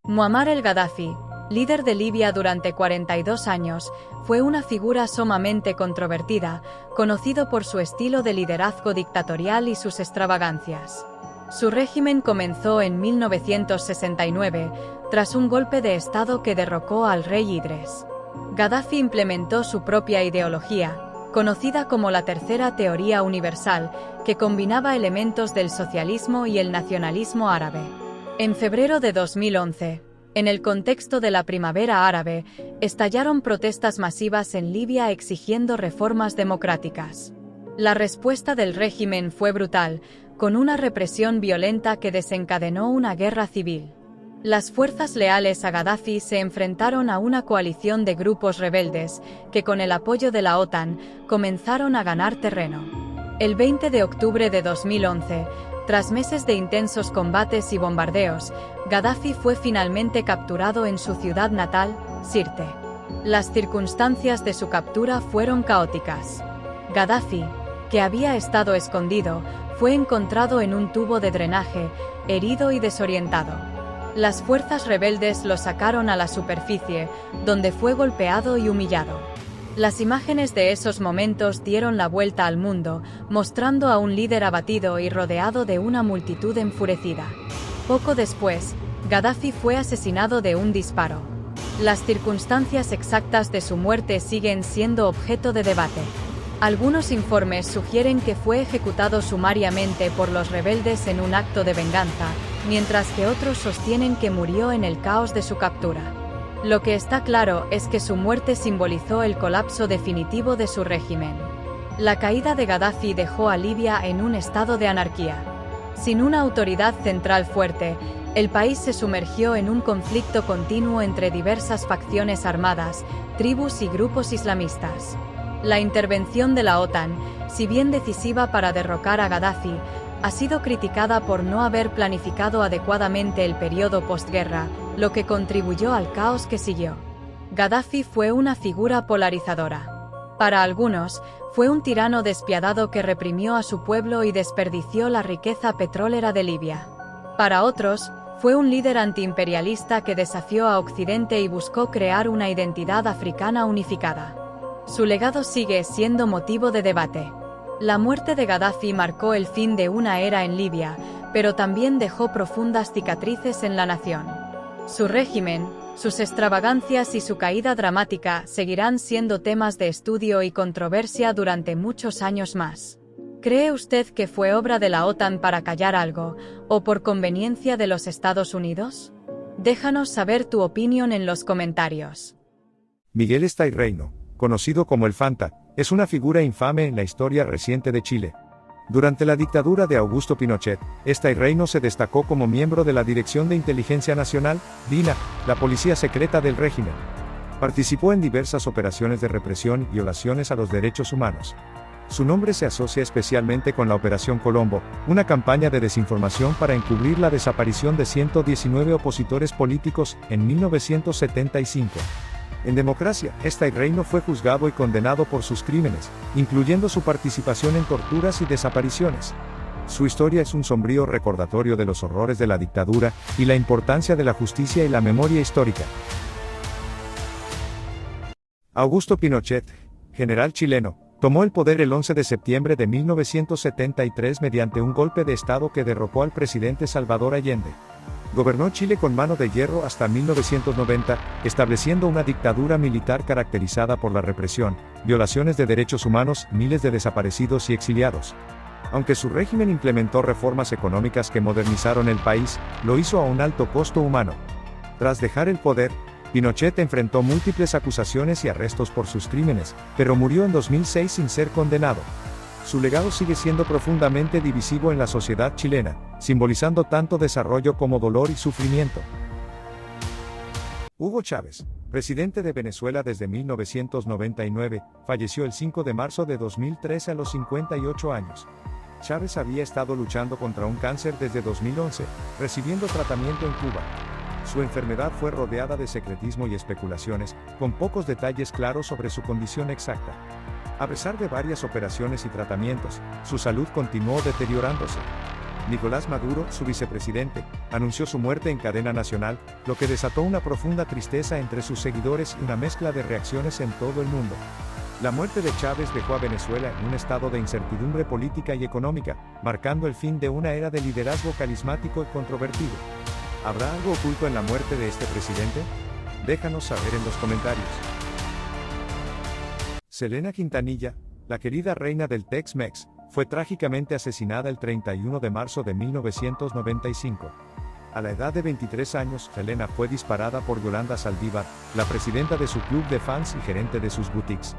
Muammar el-Gaddafi, líder de Libia durante 42 años, fue una figura sumamente controvertida, conocido por su estilo de liderazgo dictatorial y sus extravagancias. Su régimen comenzó en 1969, tras un golpe de Estado que derrocó al rey Idris. Gaddafi implementó su propia ideología, conocida como la Tercera Teoría Universal, que combinaba elementos del socialismo y el nacionalismo árabe. En febrero de 2011, en el contexto de la Primavera Árabe, estallaron protestas masivas en Libia exigiendo reformas democráticas. La respuesta del régimen fue brutal, con una represión violenta que desencadenó una guerra civil. Las fuerzas leales a Gaddafi se enfrentaron a una coalición de grupos rebeldes, que con el apoyo de la OTAN, comenzaron a ganar terreno. El 20 de octubre de 2011, tras meses de intensos combates y bombardeos, Gaddafi fue finalmente capturado en su ciudad natal, Sirte. Las circunstancias de su captura fueron caóticas. Gaddafi, que había estado escondido, fue encontrado en un tubo de drenaje, herido y desorientado. Las fuerzas rebeldes lo sacaron a la superficie, donde fue golpeado y humillado. Las imágenes de esos momentos dieron la vuelta al mundo, mostrando a un líder abatido y rodeado de una multitud enfurecida. Poco después, Gaddafi fue asesinado de un disparo. Las circunstancias exactas de su muerte siguen siendo objeto de debate. Algunos informes sugieren que fue ejecutado sumariamente por los rebeldes en un acto de venganza, mientras que otros sostienen que murió en el caos de su captura. Lo que está claro es que su muerte simbolizó el colapso definitivo de su régimen. La caída de Gaddafi dejó a Libia en un estado de anarquía. Sin una autoridad central fuerte, el país se sumergió en un conflicto continuo entre diversas facciones armadas, tribus y grupos islamistas. La intervención de la OTAN, si bien decisiva para derrocar a Gaddafi, ha sido criticada por no haber planificado adecuadamente el periodo postguerra, lo que contribuyó al caos que siguió. Gaddafi fue una figura polarizadora. Para algunos, fue un tirano despiadado que reprimió a su pueblo y desperdició la riqueza petrolera de Libia. Para otros, fue un líder antiimperialista que desafió a Occidente y buscó crear una identidad africana unificada. Su legado sigue siendo motivo de debate. La muerte de Gaddafi marcó el fin de una era en Libia, pero también dejó profundas cicatrices en la nación. Su régimen, sus extravagancias y su caída dramática seguirán siendo temas de estudio y controversia durante muchos años más. ¿Cree usted que fue obra de la OTAN para callar algo, o por conveniencia de los Estados Unidos? Déjanos saber tu opinión en los comentarios. Miguel Estayreino, conocido como el Fanta, es una figura infame en la historia reciente de Chile. Durante la dictadura de Augusto Pinochet, Estayreino se destacó como miembro de la Dirección de Inteligencia Nacional, DINA, la policía secreta del régimen. Participó en diversas operaciones de represión y violaciones a los derechos humanos. Su nombre se asocia especialmente con la Operación Colombo, una campaña de desinformación para encubrir la desaparición de 119 opositores políticos en 1975. En democracia, Estayreino fue juzgado y condenado por sus crímenes, incluyendo su participación en torturas y desapariciones. Su historia es un sombrío recordatorio de los horrores de la dictadura y la importancia de la justicia y la memoria histórica. Augusto Pinochet, general chileno, tomó el poder el 11 de septiembre de 1973 mediante un golpe de Estado que derrocó al presidente Salvador Allende. Gobernó Chile con mano de hierro hasta 1990, estableciendo una dictadura militar caracterizada por la represión, violaciones de derechos humanos, miles de desaparecidos y exiliados. Aunque su régimen implementó reformas económicas que modernizaron el país, lo hizo a un alto costo humano. Tras dejar el poder, Pinochet enfrentó múltiples acusaciones y arrestos por sus crímenes, pero murió en 2006 sin ser condenado. Su legado sigue siendo profundamente divisivo en la sociedad chilena, simbolizando tanto desarrollo como dolor y sufrimiento. Hugo Chávez, presidente de Venezuela desde 1999, falleció el 5 de marzo de 2013 a los 58 años. Chávez había estado luchando contra un cáncer desde 2011, recibiendo tratamiento en Cuba. Su enfermedad fue rodeada de secretismo y especulaciones, con pocos detalles claros sobre su condición exacta. A pesar de varias operaciones y tratamientos, su salud continuó deteriorándose. Nicolás Maduro, su vicepresidente, anunció su muerte en cadena nacional, lo que desató una profunda tristeza entre sus seguidores y una mezcla de reacciones en todo el mundo. La muerte de Chávez dejó a Venezuela en un estado de incertidumbre política y económica, marcando el fin de una era de liderazgo carismático y controvertido. ¿Habrá algo oculto en la muerte de este presidente? Déjanos saber en los comentarios. Selena Quintanilla, la querida reina del Tex-Mex, fue trágicamente asesinada el 31 de marzo de 1995. A la edad de 23 años, Selena fue disparada por Yolanda Saldívar, la presidenta de su club de fans y gerente de sus boutiques.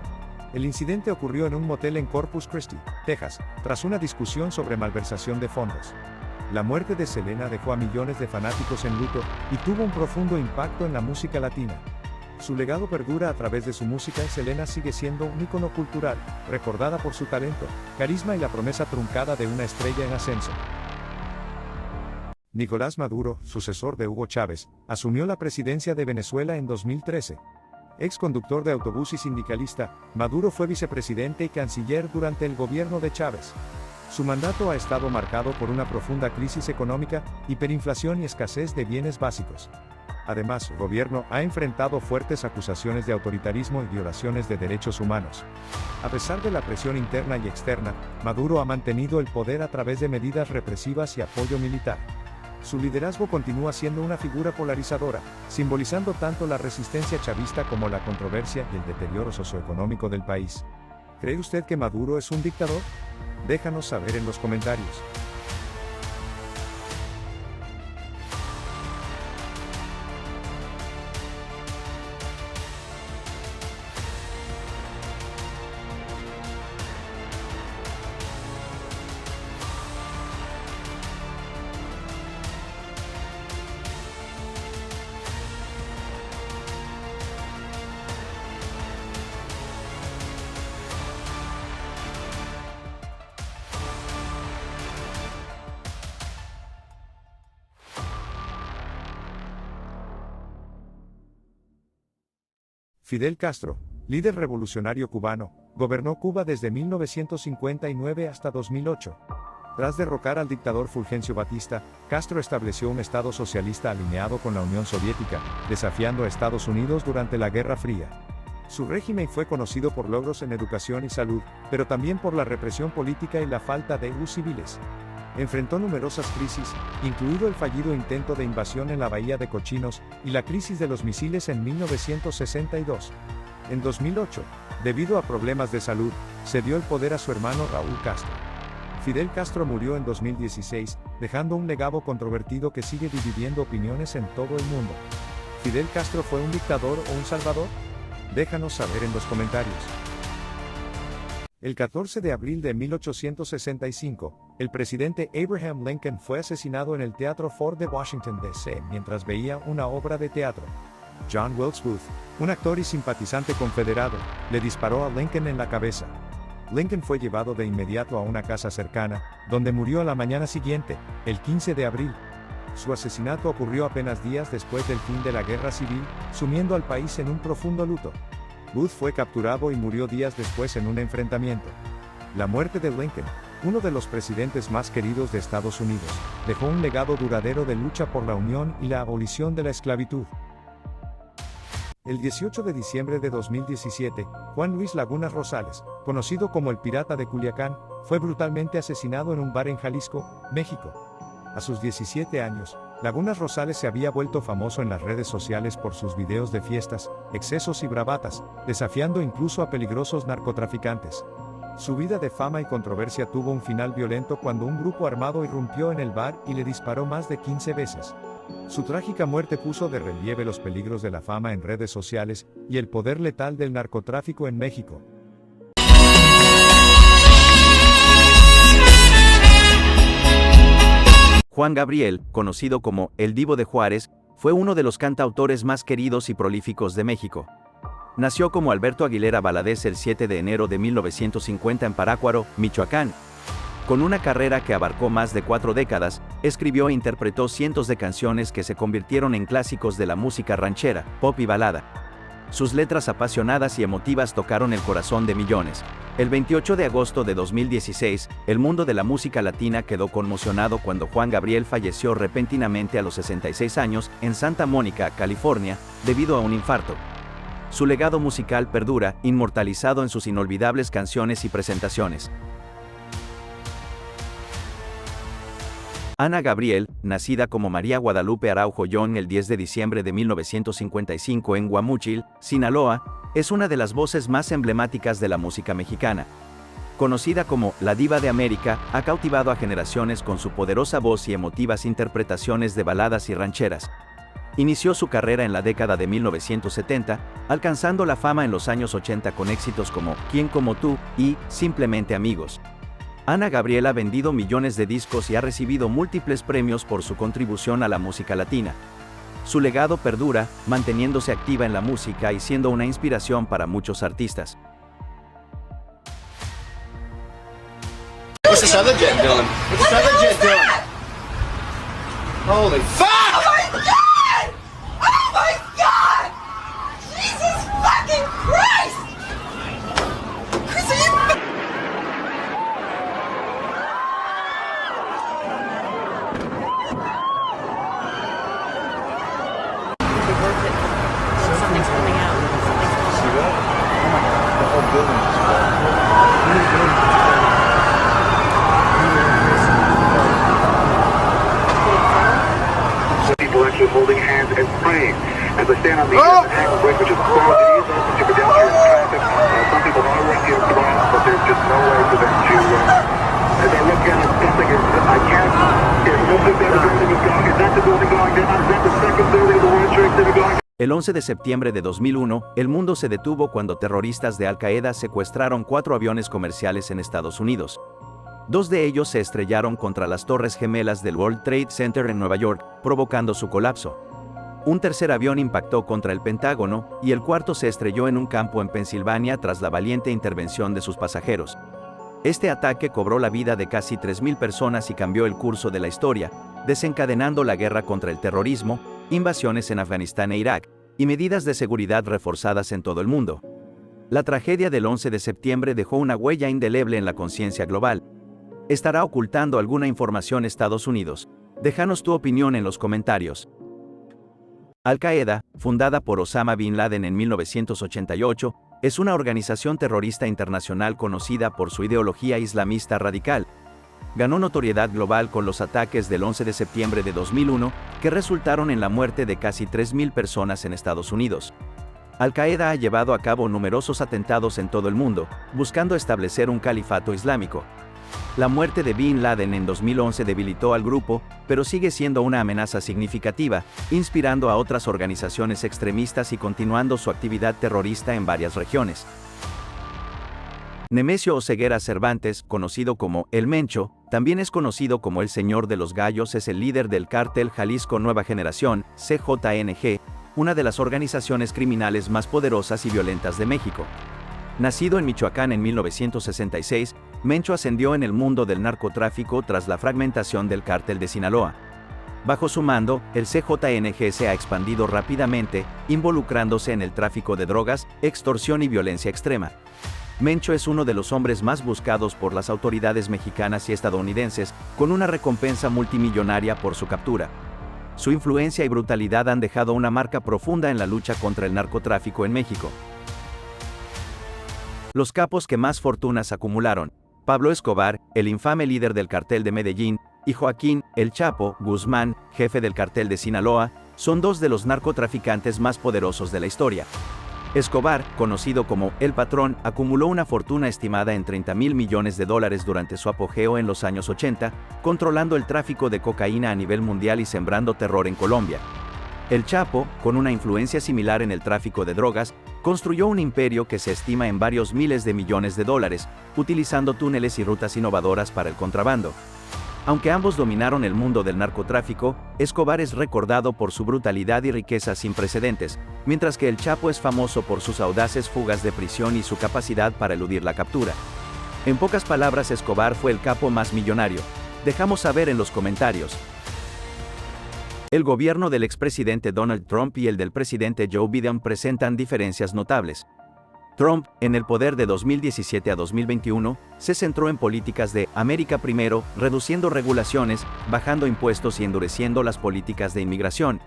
El incidente ocurrió en un motel en Corpus Christi, Texas, tras una discusión sobre malversación de fondos. La muerte de Selena dejó a millones de fanáticos en luto, y tuvo un profundo impacto en la música latina. Su legado perdura a través de su música y Selena sigue siendo un ícono cultural, recordada por su talento, carisma y la promesa truncada de una estrella en ascenso. Nicolás Maduro, sucesor de Hugo Chávez, asumió la presidencia de Venezuela en 2013. Ex conductor de autobús y sindicalista, Maduro fue vicepresidente y canciller durante el gobierno de Chávez. Su mandato ha estado marcado por una profunda crisis económica, hiperinflación y escasez de bienes básicos. Además, su gobierno ha enfrentado fuertes acusaciones de autoritarismo y violaciones de derechos humanos. A pesar de la presión interna y externa, Maduro ha mantenido el poder a través de medidas represivas y apoyo militar. Su liderazgo continúa siendo una figura polarizadora, simbolizando tanto la resistencia chavista como la controversia y el deterioro socioeconómico del país. ¿Cree usted que Maduro es un dictador? Déjanos saber en los comentarios. Fidel Castro, líder revolucionario cubano, gobernó Cuba desde 1959 hasta 2008. Tras derrocar al dictador Fulgencio Batista, Castro estableció un Estado socialista alineado con la Unión Soviética, desafiando a Estados Unidos durante la Guerra Fría. Su régimen fue conocido por logros en educación y salud, pero también por la represión política y la falta de civiles. Enfrentó numerosas crisis, incluido el fallido intento de invasión en la Bahía de Cochinos, y la crisis de los misiles en 1962. En 2008, debido a problemas de salud, cedió el poder a su hermano Raúl Castro. Fidel Castro murió en 2016, dejando un legado controvertido que sigue dividiendo opiniones en todo el mundo. ¿Fidel Castro fue un dictador o un salvador? Déjanos saber en los comentarios. El 14 de abril de 1865, el presidente Abraham Lincoln fue asesinado en el Teatro Ford de Washington, D.C. mientras veía una obra de teatro. John Wilkes Booth, un actor y simpatizante confederado, le disparó a Lincoln en la cabeza. Lincoln fue llevado de inmediato a una casa cercana, donde murió a la mañana siguiente, el 15 de abril. Su asesinato ocurrió apenas días después del fin de la Guerra Civil, sumiendo al país en un profundo luto. Booth fue capturado y murió días después en un enfrentamiento. La muerte de Lincoln, uno de los presidentes más queridos de Estados Unidos, dejó un legado duradero de lucha por la unión y la abolición de la esclavitud. El 18 de diciembre de 2017, Juan Luis Lagunas Rosales, conocido como el Pirata de Culiacán, fue brutalmente asesinado en un bar en Jalisco, México. A sus 17 años, Lagunas Rosales se había vuelto famoso en las redes sociales por sus videos de fiestas, excesos y bravatas, desafiando incluso a peligrosos narcotraficantes. Su vida de fama y controversia tuvo un final violento cuando un grupo armado irrumpió en el bar y le disparó más de 15 veces. Su trágica muerte puso de relieve los peligros de la fama en redes sociales y el poder letal del narcotráfico en México. Juan Gabriel, conocido como El Divo de Juárez, fue uno de los cantautores más queridos y prolíficos de México. Nació como Alberto Aguilera Valadez el 7 de enero de 1950 en Parácuaro, Michoacán. Con una carrera que abarcó más de 4 décadas, escribió e interpretó cientos de canciones que se convirtieron en clásicos de la música ranchera, pop y balada. Sus letras apasionadas y emotivas tocaron el corazón de millones. El 28 de agosto de 2016, el mundo de la música latina quedó conmocionado cuando Juan Gabriel falleció repentinamente a los 66 años en Santa Mónica, California, debido a un infarto. Su legado musical perdura, inmortalizado en sus inolvidables canciones y presentaciones. Ana Gabriel, nacida como María Guadalupe Araujo Young el 10 de diciembre de 1955 en Guamúchil, Sinaloa, es una de las voces más emblemáticas de la música mexicana. Conocida como la Diva de América, ha cautivado a generaciones con su poderosa voz y emotivas interpretaciones de baladas y rancheras. Inició su carrera en la década de 1970, alcanzando la fama en los años 80 con éxitos como ¿Quién como tú? Y Simplemente Amigos. Ana Gabriel ha vendido millones de discos y ha recibido múltiples premios por su contribución a la música latina. Su legado perdura, manteniéndose activa en la música y siendo una inspiración para muchos artistas. What's this other jet doing? What's this other jet doing? Holy fuck! Oh my god! Oh my god! Jesus fuck! worth it. Look, something's coming out. Something's coming See out. that? Oh my God, the whole building is People actually holding hands and praying as they stand on the Manhattan Bridge, which is closed. It is open to pedestrian traffic. Some people are already in front, but there's just no way for them to. As I look at it, something is. I can't. It looks like that building is going. Is that the building going down? Is that the second building of the World Trade Center going down? El 11 de septiembre de 2001, el mundo se detuvo cuando terroristas de Al Qaeda secuestraron 4 aviones comerciales en Estados Unidos. 2 de ellos se estrellaron contra las Torres Gemelas del World Trade Center en Nueva York, provocando su colapso. Un tercer avión impactó contra el Pentágono, y el cuarto se estrelló en un campo en Pensilvania tras la valiente intervención de sus pasajeros. Este ataque cobró la vida de casi 3.000 personas y cambió el curso de la historia, desencadenando la guerra contra el terrorismo, invasiones en Afganistán e Irak, y medidas de seguridad reforzadas en todo el mundo. La tragedia del 11 de septiembre dejó una huella indeleble en la conciencia global. ¿Estará ocultando alguna información Estados Unidos? Déjanos tu opinión en los comentarios. Al Qaeda, fundada por Osama Bin Laden en 1988, es una organización terrorista internacional conocida por su ideología islamista radical. Ganó notoriedad global con los ataques del 11 de septiembre de 2001, que resultaron en la muerte de casi 3.000 personas en Estados Unidos. Al Qaeda ha llevado a cabo numerosos atentados en todo el mundo, buscando establecer un califato islámico. La muerte de Bin Laden en 2011 debilitó al grupo, pero sigue siendo una amenaza significativa, inspirando a otras organizaciones extremistas y continuando su actividad terrorista en varias regiones. Nemesio Oseguera Cervantes, conocido como El Mencho, también es conocido como el Señor de los Gallos, es el líder del cártel Jalisco Nueva Generación, CJNG, una de las organizaciones criminales más poderosas y violentas de México. Nacido en Michoacán en 1966, Mencho ascendió en el mundo del narcotráfico tras la fragmentación del cártel de Sinaloa. Bajo su mando, el CJNG se ha expandido rápidamente, involucrándose en el tráfico de drogas, extorsión y violencia extrema. Mencho es uno de los hombres más buscados por las autoridades mexicanas y estadounidenses, con una recompensa multimillonaria por su captura. Su influencia y brutalidad han dejado una marca profunda en la lucha contra el narcotráfico en México. Los capos que más fortunas acumularon: Pablo Escobar, el infame líder del cartel de Medellín, y Joaquín El Chapo Guzmán, jefe del cartel de Sinaloa, son 2 de los narcotraficantes más poderosos de la historia. Escobar, conocido como El Patrón, acumuló una fortuna estimada en $30.000 millones durante su apogeo en los años 80, controlando el tráfico de cocaína a nivel mundial y sembrando terror en Colombia. El Chapo, con una influencia similar en el tráfico de drogas, construyó un imperio que se estima en varios miles de millones de dólares, utilizando túneles y rutas innovadoras para el contrabando. Aunque ambos dominaron el mundo del narcotráfico, Escobar es recordado por su brutalidad y riqueza sin precedentes, mientras que El Chapo es famoso por sus audaces fugas de prisión y su capacidad para eludir la captura. En pocas palabras, Escobar fue el capo más millonario. Dejamos saber en los comentarios. El gobierno del expresidente Donald Trump y el del presidente Joe Biden presentan diferencias notables. Trump, en el poder de 2017 a 2021, se centró en políticas de América primero, reduciendo regulaciones, bajando impuestos y endureciendo las políticas de inmigración.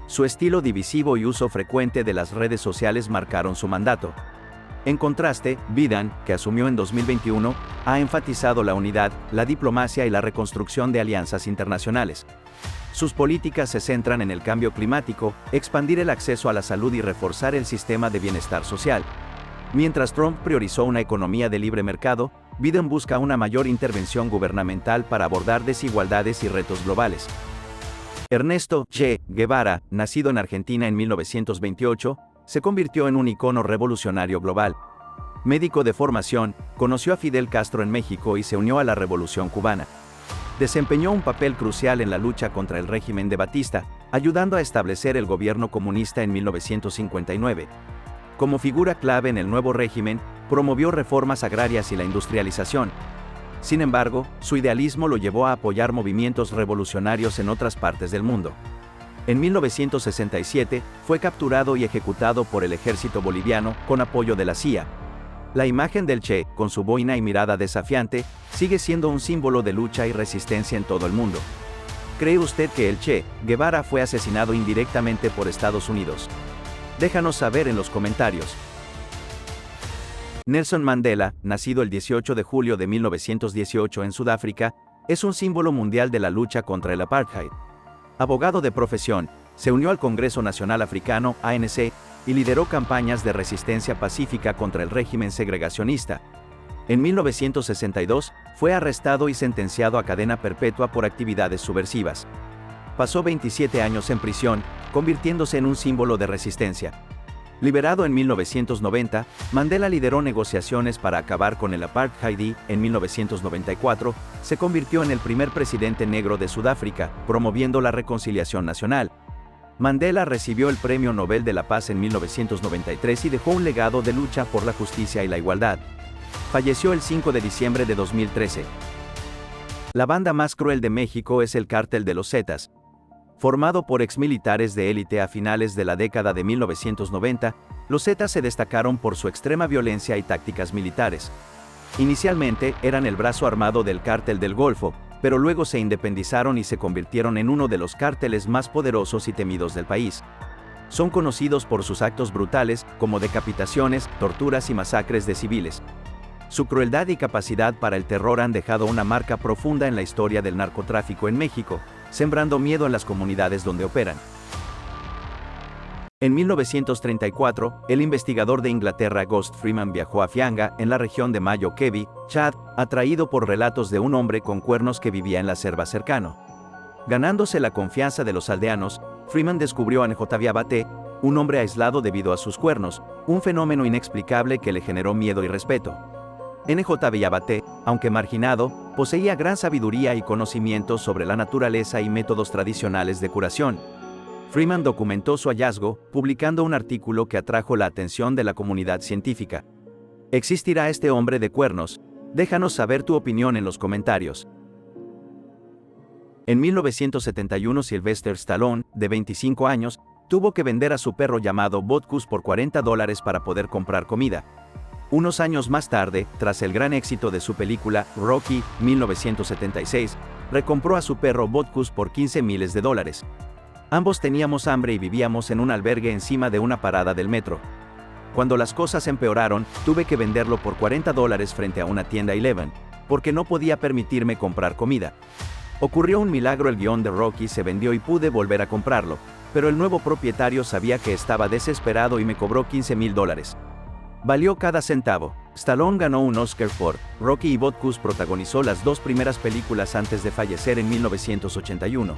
Su estilo divisivo y uso frecuente de las redes sociales marcaron su mandato. En contraste, Biden, que asumió en 2021, ha enfatizado la unidad, la diplomacia y la reconstrucción de alianzas internacionales. Sus políticas se centran en el cambio climático, expandir el acceso a la salud y reforzar el sistema de bienestar social. Mientras Trump priorizó una economía de libre mercado, Biden busca una mayor intervención gubernamental para abordar desigualdades y retos globales. Ernesto Che Guevara, nacido en Argentina en 1928, se convirtió en un icono revolucionario global. Médico de formación, conoció a Fidel Castro en México y se unió a la Revolución Cubana. Desempeñó un papel crucial en la lucha contra el régimen de Batista, ayudando a establecer el gobierno comunista en 1959. Como figura clave en el nuevo régimen, promovió reformas agrarias y la industrialización. Sin embargo, su idealismo lo llevó a apoyar movimientos revolucionarios en otras partes del mundo. En 1967, fue capturado y ejecutado por el ejército boliviano, con apoyo de la CIA. La imagen del Che, con su boina y mirada desafiante, sigue siendo un símbolo de lucha y resistencia en todo el mundo. ¿Cree usted que el Che Guevara fue asesinado indirectamente por Estados Unidos? Déjanos saber en los comentarios. Nelson Mandela, nacido el 18 de julio de 1918 en Sudáfrica, es un símbolo mundial de la lucha contra el apartheid. Abogado de profesión, se unió al Congreso Nacional Africano, ANC, y lideró campañas de resistencia pacífica contra el régimen segregacionista. En 1962, fue arrestado y sentenciado a cadena perpetua por actividades subversivas. Pasó 27 años en prisión, convirtiéndose en un símbolo de resistencia. Liberado en 1990, Mandela lideró negociaciones para acabar con el apartheid y, en 1994, se convirtió en el primer presidente negro de Sudáfrica, promoviendo la reconciliación nacional. Mandela recibió el Premio Nobel de la Paz en 1993 y dejó un legado de lucha por la justicia y la igualdad. Falleció el 5 de diciembre de 2013. La banda más cruel de México es el Cártel de los Zetas. Formado por exmilitares de élite a finales de la década de 1990, los Zetas se destacaron por su extrema violencia y tácticas militares. Inicialmente eran el brazo armado del Cártel del Golfo, pero luego se independizaron y se convirtieron en uno de los cárteles más poderosos y temidos del país. Son conocidos por sus actos brutales, como decapitaciones, torturas y masacres de civiles. Su crueldad y capacidad para el terror han dejado una marca profunda en la historia del narcotráfico en México, sembrando miedo en las comunidades donde operan. En 1934, el investigador de Inglaterra Ghost Freeman viajó a Fianga, en la región de Mayo Kevi, Chad, atraído por relatos de un hombre con cuernos que vivía en la selva cercano. Ganándose la confianza de los aldeanos, Freeman descubrió a Njotaviabate, un hombre aislado debido a sus cuernos, un fenómeno inexplicable que le generó miedo y respeto. Njotaviabate, aunque marginado, poseía gran sabiduría y conocimientos sobre la naturaleza y métodos tradicionales de curación. Freeman documentó su hallazgo, publicando un artículo que atrajo la atención de la comunidad científica. ¿Existirá este hombre de cuernos? Déjanos saber tu opinión en los comentarios. En 1971, Sylvester Stallone, de 25 años, tuvo que vender a su perro llamado Butkus por $40 para poder comprar comida. Unos años más tarde, tras el gran éxito de su película Rocky, 1976, recompró a su perro Butkus por $15 miles. Ambos teníamos hambre y vivíamos en un albergue encima de una parada del metro. Cuando las cosas empeoraron, tuve que venderlo por $40 frente a una tienda Eleven, porque no podía permitirme comprar comida. Ocurrió un milagro, el guión de Rocky se vendió y pude volver a comprarlo, pero el nuevo propietario sabía que estaba desesperado y me cobró $15,000. Valió cada centavo. Stallone ganó un Oscar por Rocky y Butkus protagonizó las dos primeras películas antes de fallecer en 1981.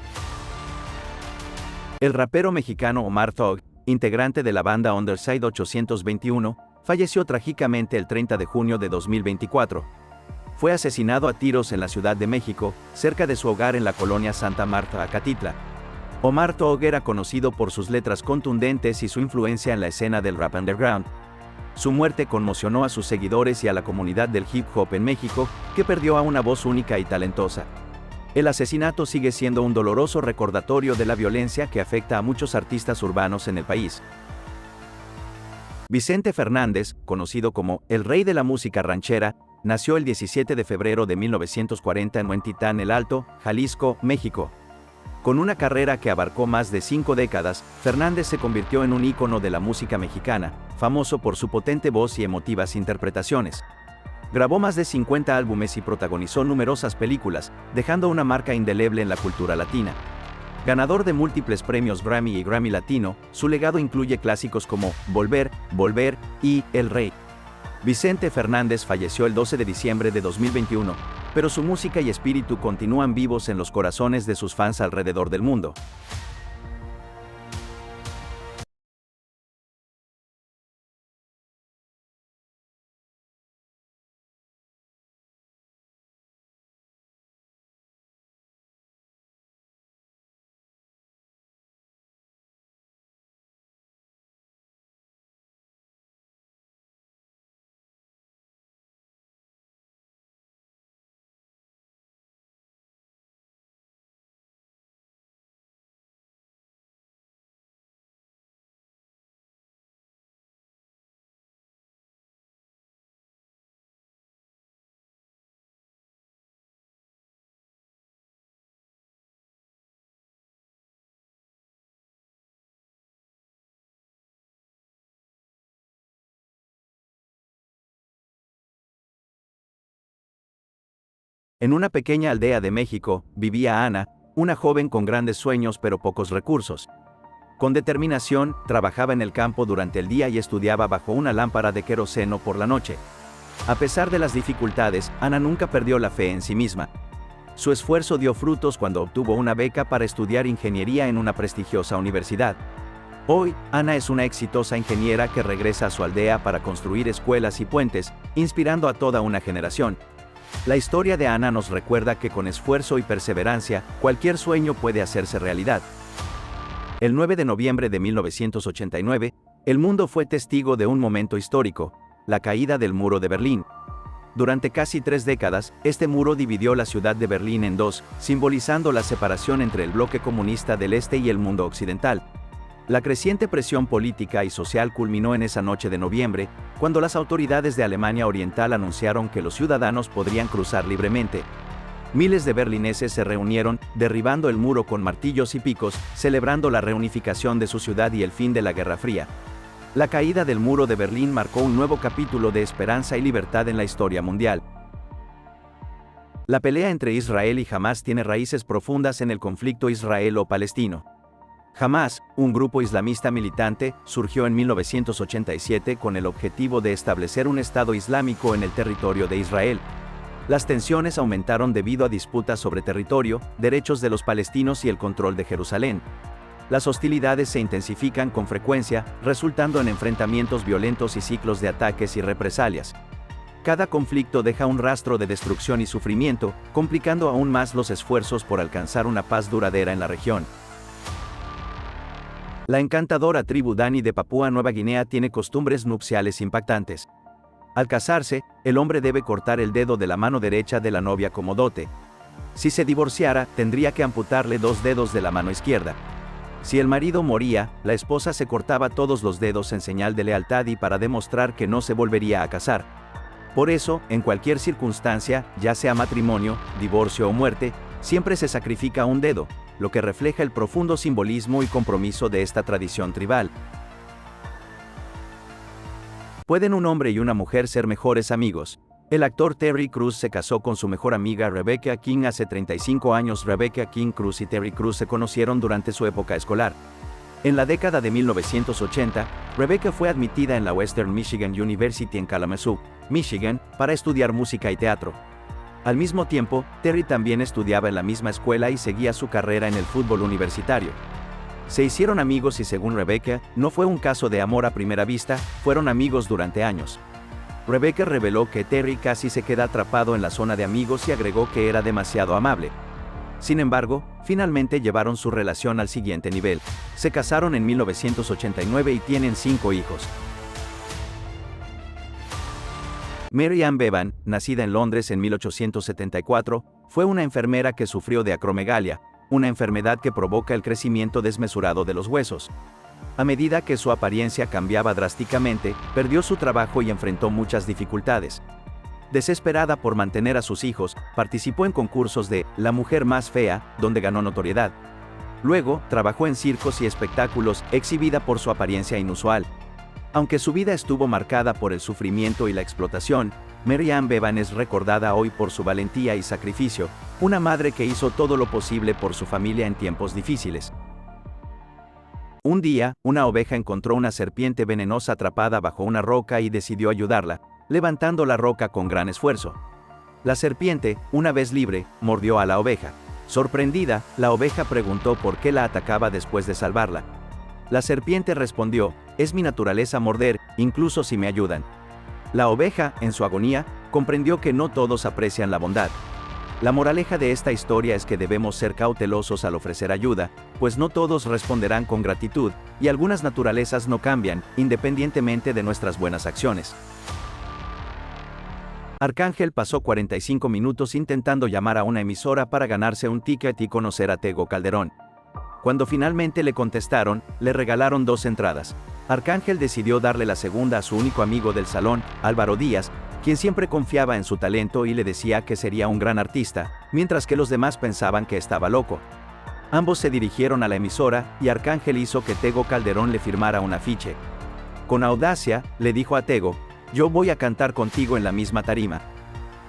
El rapero mexicano Omar Thug, integrante de la banda Underside 821, falleció trágicamente el 30 de junio de 2024. Fue asesinado a tiros en la Ciudad de México, cerca de su hogar en la colonia Santa Marta, Acatitla. Omar Thug era conocido por sus letras contundentes y su influencia en la escena del rap underground. Su muerte conmocionó a sus seguidores y a la comunidad del hip hop en México, que perdió a una voz única y talentosa. El asesinato sigue siendo un doloroso recordatorio de la violencia que afecta a muchos artistas urbanos en el país. Vicente Fernández, conocido como el rey de la música ranchera, nació el 17 de febrero de 1940 en Huentitán el Alto, Jalisco, México. Con una carrera que abarcó más de 5 décadas, Fernández se convirtió en un ícono de la música mexicana, famoso por su potente voz y emotivas interpretaciones. Grabó más de 50 álbumes y protagonizó numerosas películas, dejando una marca indeleble en la cultura latina. Ganador de múltiples premios Grammy y Grammy Latino, su legado incluye clásicos como Volver, Volver y El Rey. Vicente Fernández falleció el 12 de diciembre de 2021, pero su música y espíritu continúan vivos en los corazones de sus fans alrededor del mundo. En una pequeña aldea de México, vivía Ana, una joven con grandes sueños pero pocos recursos. Con determinación, trabajaba en el campo durante el día y estudiaba bajo una lámpara de queroseno por la noche. A pesar de las dificultades, Ana nunca perdió la fe en sí misma. Su esfuerzo dio frutos cuando obtuvo una beca para estudiar ingeniería en una prestigiosa universidad. Hoy, Ana es una exitosa ingeniera que regresa a su aldea para construir escuelas y puentes, inspirando a toda una generación. La historia de Ana nos recuerda que con esfuerzo y perseverancia, cualquier sueño puede hacerse realidad. El 9 de noviembre de 1989, el mundo fue testigo de un momento histórico, la caída del Muro de Berlín. Durante casi 3 décadas, este muro dividió la ciudad de Berlín en dos, simbolizando la separación entre el bloque comunista del este y el mundo occidental. La creciente presión política y social culminó en esa noche de noviembre, cuando las autoridades de Alemania Oriental anunciaron que los ciudadanos podrían cruzar libremente. Miles de berlineses se reunieron, derribando el muro con martillos y picos, celebrando la reunificación de su ciudad y el fin de la Guerra Fría. La caída del muro de Berlín marcó un nuevo capítulo de esperanza y libertad en la historia mundial. La pelea entre Israel y Hamás tiene raíces profundas en el conflicto israelo-palestino. Hamás, un grupo islamista militante, surgió en 1987 con el objetivo de establecer un Estado islámico en el territorio de Israel. Las tensiones aumentaron debido a disputas sobre territorio, derechos de los palestinos y el control de Jerusalén. Las hostilidades se intensifican con frecuencia, resultando en enfrentamientos violentos y ciclos de ataques y represalias. Cada conflicto deja un rastro de destrucción y sufrimiento, complicando aún más los esfuerzos por alcanzar una paz duradera en la región. La encantadora tribu Dani de Papúa Nueva Guinea tiene costumbres nupciales impactantes. Al casarse, el hombre debe cortar el dedo de la mano derecha de la novia como dote. Si se divorciara, tendría que amputarle 2 dedos de la mano izquierda. Si el marido moría, la esposa se cortaba todos los dedos en señal de lealtad y para demostrar que no se volvería a casar. Por eso, en cualquier circunstancia, ya sea matrimonio, divorcio o muerte, siempre se sacrifica un dedo, lo que refleja el profundo simbolismo y compromiso de esta tradición tribal. ¿Pueden un hombre y una mujer ser mejores amigos? El actor Terry Crews se casó con su mejor amiga Rebecca King hace 35 años. Rebecca King Crews y Terry Crews se conocieron durante su época escolar. En la década de 1980, Rebecca fue admitida en la Western Michigan University en Kalamazoo, Michigan, para estudiar música y teatro. Al mismo tiempo, Terry también estudiaba en la misma escuela y seguía su carrera en el fútbol universitario. Se hicieron amigos y según Rebecca, no fue un caso de amor a primera vista, fueron amigos durante años. Rebecca reveló que Terry casi se queda atrapado en la zona de amigos y agregó que era demasiado amable. Sin embargo, finalmente llevaron su relación al siguiente nivel. Se casaron en 1989 y tienen 5 hijos. Mary Ann Bevan, nacida en Londres en 1874, fue una enfermera que sufrió de acromegalia, una enfermedad que provoca el crecimiento desmesurado de los huesos. A medida que su apariencia cambiaba drásticamente, perdió su trabajo y enfrentó muchas dificultades. Desesperada por mantener a sus hijos, participó en concursos de La Mujer Más Fea, donde ganó notoriedad. Luego, trabajó en circos y espectáculos, exhibida por su apariencia inusual. Aunque su vida estuvo marcada por el sufrimiento y la explotación, Mary Ann Bevan es recordada hoy por su valentía y sacrificio, una madre que hizo todo lo posible por su familia en tiempos difíciles. Un día, una oveja encontró una serpiente venenosa atrapada bajo una roca y decidió ayudarla, levantando la roca con gran esfuerzo. La serpiente, una vez libre, mordió a la oveja. Sorprendida, la oveja preguntó por qué la atacaba después de salvarla. La serpiente respondió: «Es mi naturaleza morder, incluso si me ayudan». La oveja, en su agonía, comprendió que no todos aprecian la bondad. La moraleja de esta historia es que debemos ser cautelosos al ofrecer ayuda, pues no todos responderán con gratitud, y algunas naturalezas no cambian, independientemente de nuestras buenas acciones. Arcángel pasó 45 minutos intentando llamar a una emisora para ganarse un ticket y conocer a Tego Calderón. Cuando finalmente le contestaron, le regalaron 2 entradas. Arcángel decidió darle la segunda a su único amigo del salón, Álvaro Díaz, quien siempre confiaba en su talento y le decía que sería un gran artista, mientras que los demás pensaban que estaba loco. Ambos se dirigieron a la emisora, y Arcángel hizo que Tego Calderón le firmara un afiche. Con audacia, le dijo a Tego: «Yo voy a cantar contigo en la misma tarima».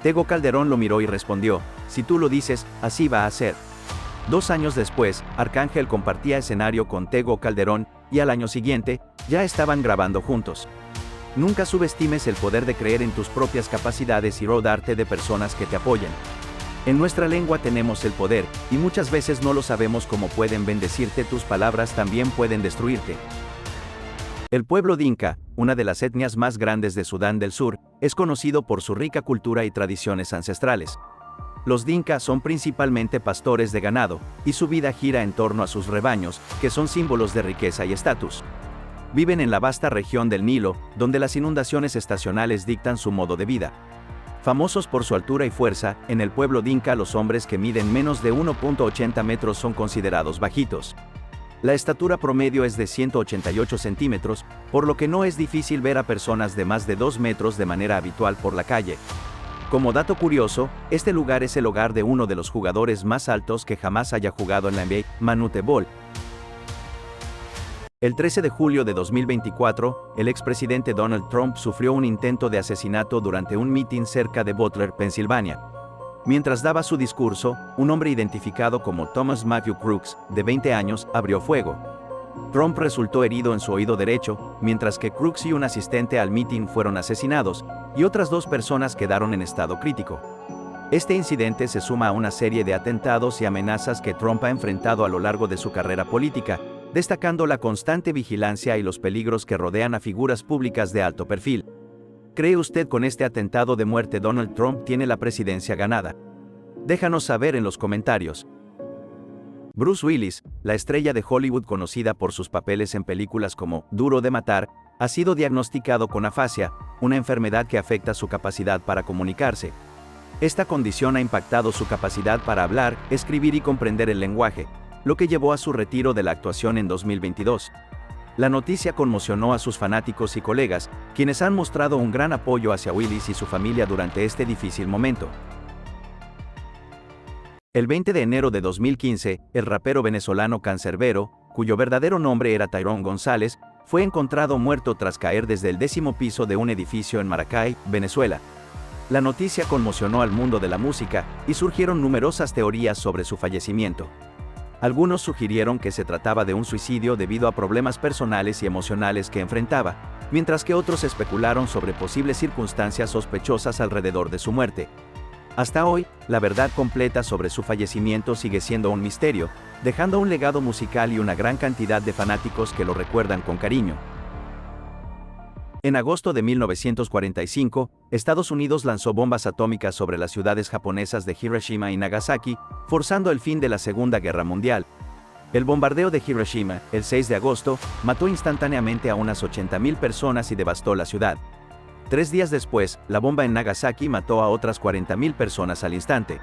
Tego Calderón lo miró y respondió: Si tú lo dices, así va a ser. 2 años después, Arcángel compartía escenario con Tego Calderón, y al año siguiente, ya estaban grabando juntos. Nunca subestimes el poder de creer en tus propias capacidades y rodearte de personas que te apoyen. En nuestra lengua tenemos el poder, y muchas veces no lo sabemos cómo pueden bendecirte. Tus palabras también pueden destruirte. El pueblo dinka, una de las etnias más grandes de Sudán del Sur, es conocido por su rica cultura y tradiciones ancestrales. Los dinka son principalmente pastores de ganado, y su vida gira en torno a sus rebaños, que son símbolos de riqueza y estatus. Viven en la vasta región del Nilo, donde las inundaciones estacionales dictan su modo de vida. Famosos por su altura y fuerza, en el pueblo dinka los hombres que miden menos de 1.80 metros son considerados bajitos. La estatura promedio es de 188 centímetros, por lo que no es difícil ver a personas de más de 2 metros de manera habitual por la calle. Como dato curioso, este lugar es el hogar de uno de los jugadores más altos que jamás haya jugado en la NBA, Manute Bol. El 13 de julio de 2024, el expresidente Donald Trump sufrió un intento de asesinato durante un mitin cerca de Butler, Pensilvania. Mientras daba su discurso, un hombre identificado como Thomas Matthew Crooks, de 20 años, abrió fuego. Trump resultó herido en su oído derecho, mientras que Crooks y un asistente al mitin fueron asesinados, y otras 2 personas quedaron en estado crítico. Este incidente se suma a una serie de atentados y amenazas que Trump ha enfrentado a lo largo de su carrera política, destacando la constante vigilancia y los peligros que rodean a figuras públicas de alto perfil. ¿Cree usted con este atentado de muerte Donald Trump tiene la presidencia ganada? Déjanos saber en los comentarios. Bruce Willis, la estrella de Hollywood conocida por sus papeles en películas como Duro de Matar, ha sido diagnosticado con afasia, una enfermedad que afecta su capacidad para comunicarse. Esta condición ha impactado su capacidad para hablar, escribir y comprender el lenguaje, lo que llevó a su retiro de la actuación en 2022. La noticia conmocionó a sus fanáticos y colegas, quienes han mostrado un gran apoyo hacia Willis y su familia durante este difícil momento. El 20 de enero de 2015, el rapero venezolano Canserbero, cuyo verdadero nombre era Tyrone González, fue encontrado muerto tras caer desde el 10º piso de un edificio en Maracay, Venezuela. La noticia conmocionó al mundo de la música, y surgieron numerosas teorías sobre su fallecimiento. Algunos sugirieron que se trataba de un suicidio debido a problemas personales y emocionales que enfrentaba, mientras que otros especularon sobre posibles circunstancias sospechosas alrededor de su muerte. Hasta hoy, la verdad completa sobre su fallecimiento sigue siendo un misterio, dejando un legado musical y una gran cantidad de fanáticos que lo recuerdan con cariño. En agosto de 1945, Estados Unidos lanzó bombas atómicas sobre las ciudades japonesas de Hiroshima y Nagasaki, forzando el fin de la Segunda Guerra Mundial. El bombardeo de Hiroshima, el 6 de agosto, mató instantáneamente a unas 80.000 personas y devastó la ciudad. 3 días después, la bomba en Nagasaki mató a otras 40.000 personas al instante.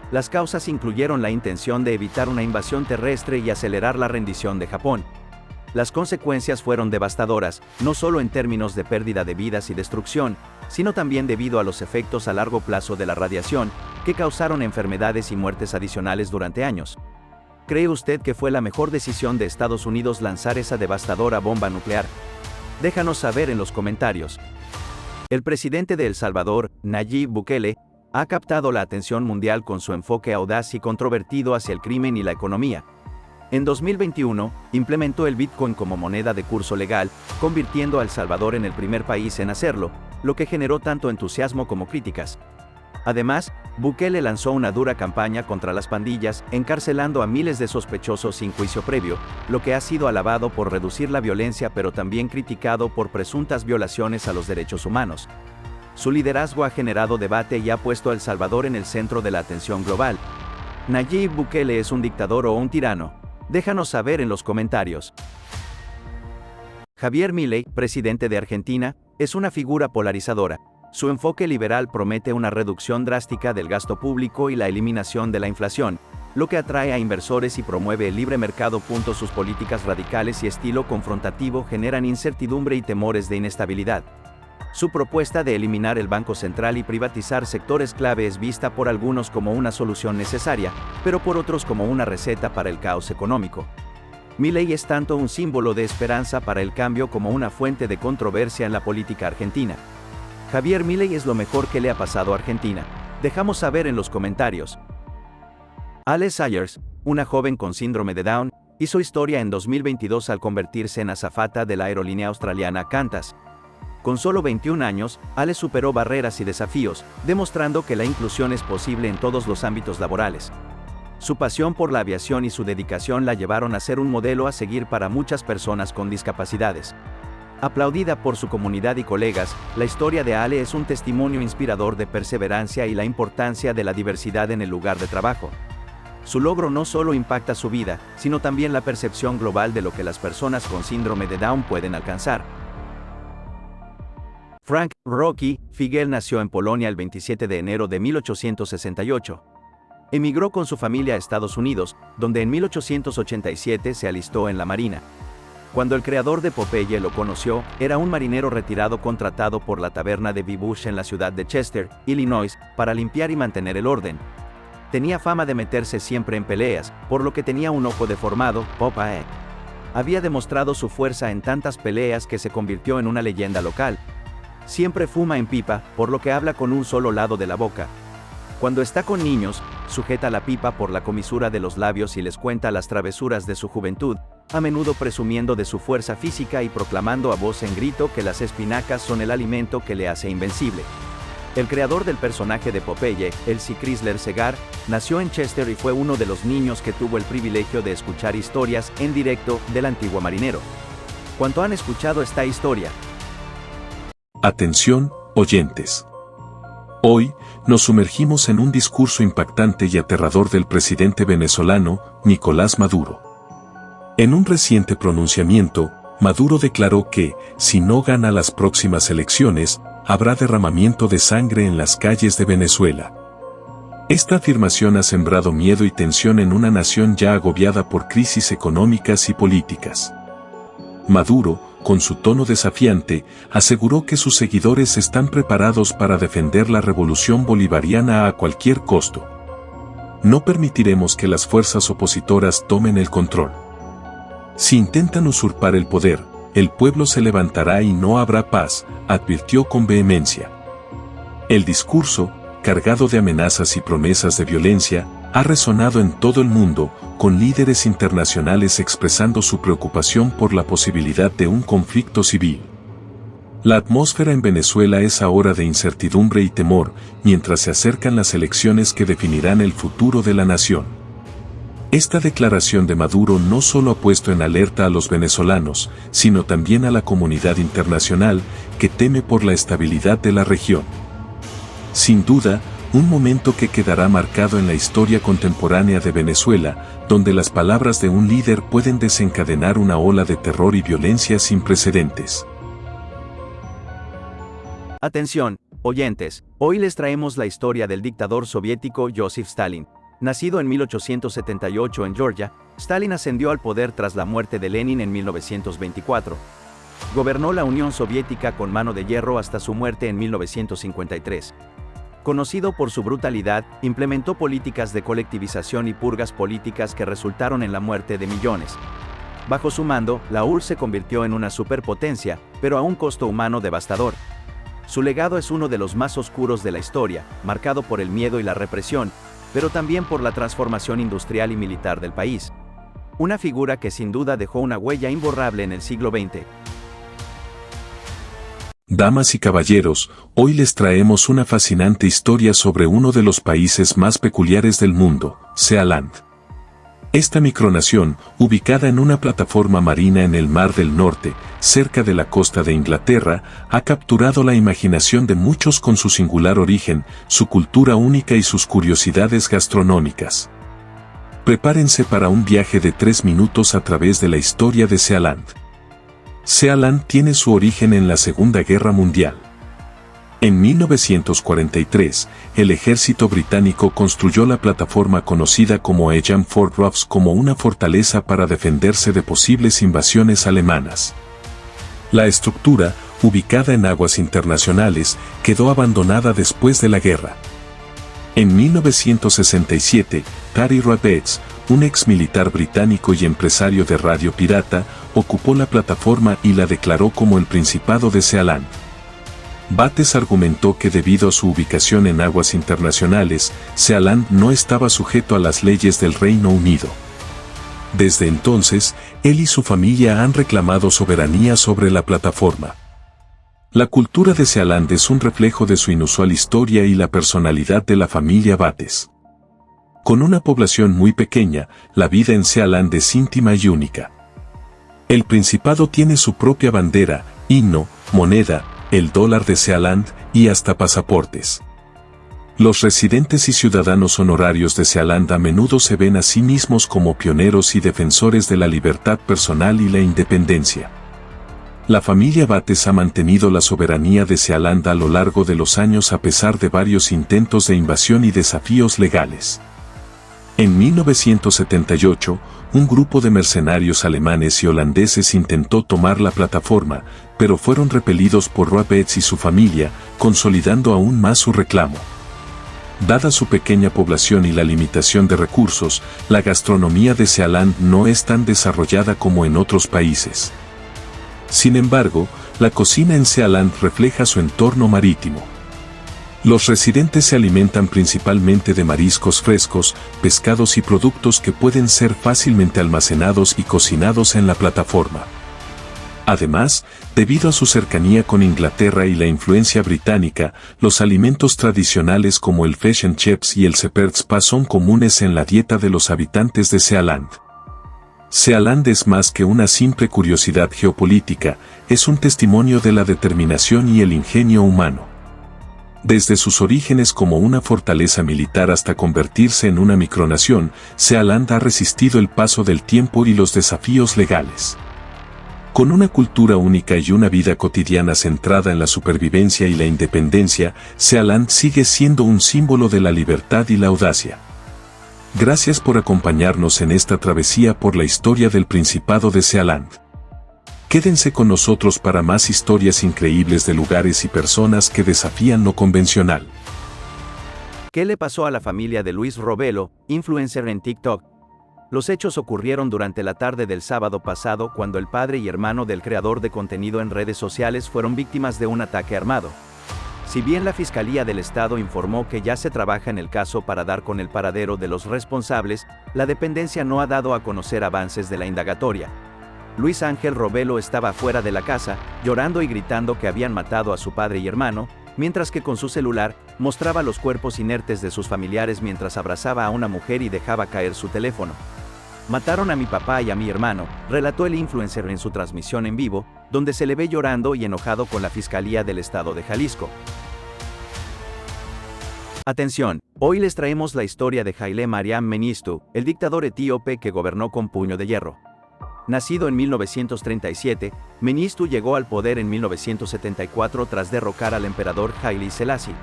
Las causas incluyeron la intención de evitar una invasión terrestre y acelerar la rendición de Japón. Las consecuencias fueron devastadoras, no solo en términos de pérdida de vidas y destrucción, sino también debido a los efectos a largo plazo de la radiación, que causaron enfermedades y muertes adicionales durante años. ¿Cree usted que fue la mejor decisión de Estados Unidos lanzar esa devastadora bomba nuclear? Déjanos saber en los comentarios. El presidente de El Salvador, Nayib Bukele, ha captado la atención mundial con su enfoque audaz y controvertido hacia el crimen y la economía. En 2021, implementó el Bitcoin como moneda de curso legal, convirtiendo a El Salvador en el primer país en hacerlo, lo que generó tanto entusiasmo como críticas. Además, Bukele lanzó una dura campaña contra las pandillas, encarcelando a miles de sospechosos sin juicio previo, lo que ha sido alabado por reducir la violencia pero también criticado por presuntas violaciones a los derechos humanos. Su liderazgo ha generado debate y ha puesto a El Salvador en el centro de la atención global. ¿Nayib Bukele es un dictador o un tirano? Déjanos saber en los comentarios. Javier Milei, presidente de Argentina, es una figura polarizadora. Su enfoque liberal promete una reducción drástica del gasto público y la eliminación de la inflación, lo que atrae a inversores y promueve el libre mercado. Sus políticas radicales y estilo confrontativo generan incertidumbre y temores de inestabilidad. Su propuesta de eliminar el Banco Central y privatizar sectores clave es vista por algunos como una solución necesaria, pero por otros como una receta para el caos económico. Milei es tanto un símbolo de esperanza para el cambio como una fuente de controversia en la política argentina. Javier Milei es lo mejor que le ha pasado a Argentina. Dejamos saber en los comentarios. Ale Sayers, una joven con síndrome de Down, hizo historia en 2022 al convertirse en azafata de la aerolínea australiana Qantas. Con solo 21 años, Ale superó barreras y desafíos, demostrando que la inclusión es posible en todos los ámbitos laborales. Su pasión por la aviación y su dedicación la llevaron a ser un modelo a seguir para muchas personas con discapacidades. Aplaudida por su comunidad y colegas, la historia de Ale es un testimonio inspirador de perseverancia y la importancia de la diversidad en el lugar de trabajo. Su logro no solo impacta su vida, sino también la percepción global de lo que las personas con síndrome de Down pueden alcanzar. Frank Rocky Figiel nació en Polonia el 27 de enero de 1868. Emigró con su familia a Estados Unidos, donde en 1887 se alistó en la Marina. Cuando el creador de Popeye lo conoció, era un marinero retirado contratado por la taberna de Bush en la ciudad de Chester, Illinois, para limpiar y mantener el orden. Tenía fama de meterse siempre en peleas, por lo que tenía un ojo deformado, Popeye. Había demostrado su fuerza en tantas peleas que se convirtió en una leyenda local. Siempre fuma en pipa, por lo que habla con un solo lado de la boca. Cuando está con niños, sujeta la pipa por la comisura de los labios y les cuenta las travesuras de su juventud, a menudo presumiendo de su fuerza física y proclamando a voz en grito que las espinacas son el alimento que le hace invencible. El creador del personaje de Popeye, Elsie Chrysler Segar, nació en Chester y fue uno de los niños que tuvo el privilegio de escuchar historias en directo del antiguo marinero. ¿Cuánto han escuchado esta historia? Atención, oyentes. Hoy, nos sumergimos en un discurso impactante y aterrador del presidente venezolano, Nicolás Maduro. En un reciente pronunciamiento, Maduro declaró que, si no gana las próximas elecciones, habrá derramamiento de sangre en las calles de Venezuela. Esta afirmación ha sembrado miedo y tensión en una nación ya agobiada por crisis económicas y políticas. Maduro, con su tono desafiante, aseguró que sus seguidores están preparados para defender la revolución bolivariana a cualquier costo. No permitiremos que las fuerzas opositoras tomen el control. Si intentan usurpar el poder, el pueblo se levantará y no habrá paz, advirtió con vehemencia. El discurso, cargado de amenazas y promesas de violencia, ha resonado en todo el mundo, con líderes internacionales expresando su preocupación por la posibilidad de un conflicto civil. La atmósfera en Venezuela es ahora de incertidumbre y temor, mientras se acercan las elecciones que definirán el futuro de la nación. Esta declaración de Maduro no solo ha puesto en alerta a los venezolanos, sino también a la comunidad internacional, que teme por la estabilidad de la región. Sin duda, un momento que quedará marcado en la historia contemporánea de Venezuela, donde las palabras de un líder pueden desencadenar una ola de terror y violencia sin precedentes. Atención, oyentes, hoy les traemos la historia del dictador soviético Joseph Stalin. Nacido en 1878 en Georgia, Stalin ascendió al poder tras la muerte de Lenin en 1924. Gobernó la Unión Soviética con mano de hierro hasta su muerte en 1953. Conocido por su brutalidad, implementó políticas de colectivización y purgas políticas que resultaron en la muerte de millones. Bajo su mando, la URSS se convirtió en una superpotencia, pero a un costo humano devastador. Su legado es uno de los más oscuros de la historia, marcado por el miedo y la represión, pero también por la transformación industrial y militar del país. Una figura que sin duda dejó una huella imborrable en el siglo XX. Damas y caballeros, hoy les traemos una fascinante historia sobre uno de los países más peculiares del mundo, Sealand. Esta micronación, ubicada en una plataforma marina en el Mar del Norte, cerca de la costa de Inglaterra, ha capturado la imaginación de muchos con su singular origen, su cultura única y sus curiosidades gastronómicas. Prepárense para un viaje de 3 minutos a través de la historia de Sealand. Sealand tiene su origen en la Segunda Guerra Mundial. En 1943, el ejército británico construyó la plataforma conocida como Egham Fort Ross como una fortaleza para defenderse de posibles invasiones alemanas. La estructura, ubicada en aguas internacionales, quedó abandonada después de la guerra. En 1967, Paddy Roberts, un ex militar británico y empresario de radio pirata, ocupó la plataforma y la declaró como el Principado de Sealand. Bates argumentó que debido a su ubicación en aguas internacionales, Sealand no estaba sujeto a las leyes del Reino Unido. Desde entonces, él y su familia han reclamado soberanía sobre la plataforma. La cultura de Sealand es un reflejo de su inusual historia y la personalidad de la familia Bates. Con una población muy pequeña, la vida en Sealand es íntima y única. El Principado tiene su propia bandera, himno, moneda, el dólar de Sealand y hasta pasaportes. Los residentes y ciudadanos honorarios de Sealand a menudo se ven a sí mismos como pioneros y defensores de la libertad personal y la independencia. La familia Bates ha mantenido la soberanía de Sealand a lo largo de los años a pesar de varios intentos de invasión y desafíos legales. En 1978, un grupo de mercenarios alemanes y holandeses intentó tomar la plataforma, pero fueron repelidos por Bates y su familia, consolidando aún más su reclamo. Dada su pequeña población y la limitación de recursos, la gastronomía de Sealand no es tan desarrollada como en otros países. Sin embargo, la cocina en Sealand refleja su entorno marítimo. Los residentes se alimentan principalmente de mariscos frescos, pescados y productos que pueden ser fácilmente almacenados y cocinados en la plataforma. Además, debido a su cercanía con Inglaterra y la influencia británica, los alimentos tradicionales como el fish and chips y el shepherd's pie son comunes en la dieta de los habitantes de Sealand. Sealand es más que una simple curiosidad geopolítica, es un testimonio de la determinación y el ingenio humano. Desde sus orígenes como una fortaleza militar hasta convertirse en una micronación, Sealand ha resistido el paso del tiempo y los desafíos legales. Con una cultura única y una vida cotidiana centrada en la supervivencia y la independencia, Sealand sigue siendo un símbolo de la libertad y la audacia. Gracias por acompañarnos en esta travesía por la historia del Principado de Sealand. Quédense con nosotros para más historias increíbles de lugares y personas que desafían lo convencional. ¿Qué le pasó a la familia de Luis Robelo, influencer en TikTok? Los hechos ocurrieron durante la tarde del sábado pasado cuando el padre y hermano del creador de contenido en redes sociales fueron víctimas de un ataque armado. Si bien la Fiscalía del Estado informó que ya se trabaja en el caso para dar con el paradero de los responsables, la dependencia no ha dado a conocer avances de la indagatoria. Luis Ángel Robelo estaba fuera de la casa, llorando y gritando que habían matado a su padre y hermano, mientras que con su celular mostraba los cuerpos inertes de sus familiares mientras abrazaba a una mujer y dejaba caer su teléfono. Mataron a mi papá y a mi hermano, relató el influencer en su transmisión en vivo, donde se le ve llorando y enojado con la Fiscalía del Estado de Jalisco. Atención, hoy les traemos la historia de Haile Mariam Mengistu, el dictador etíope que gobernó con puño de hierro. Nacido en 1937, Mengistu llegó al poder en 1974 tras derrocar al emperador Haile Selassie.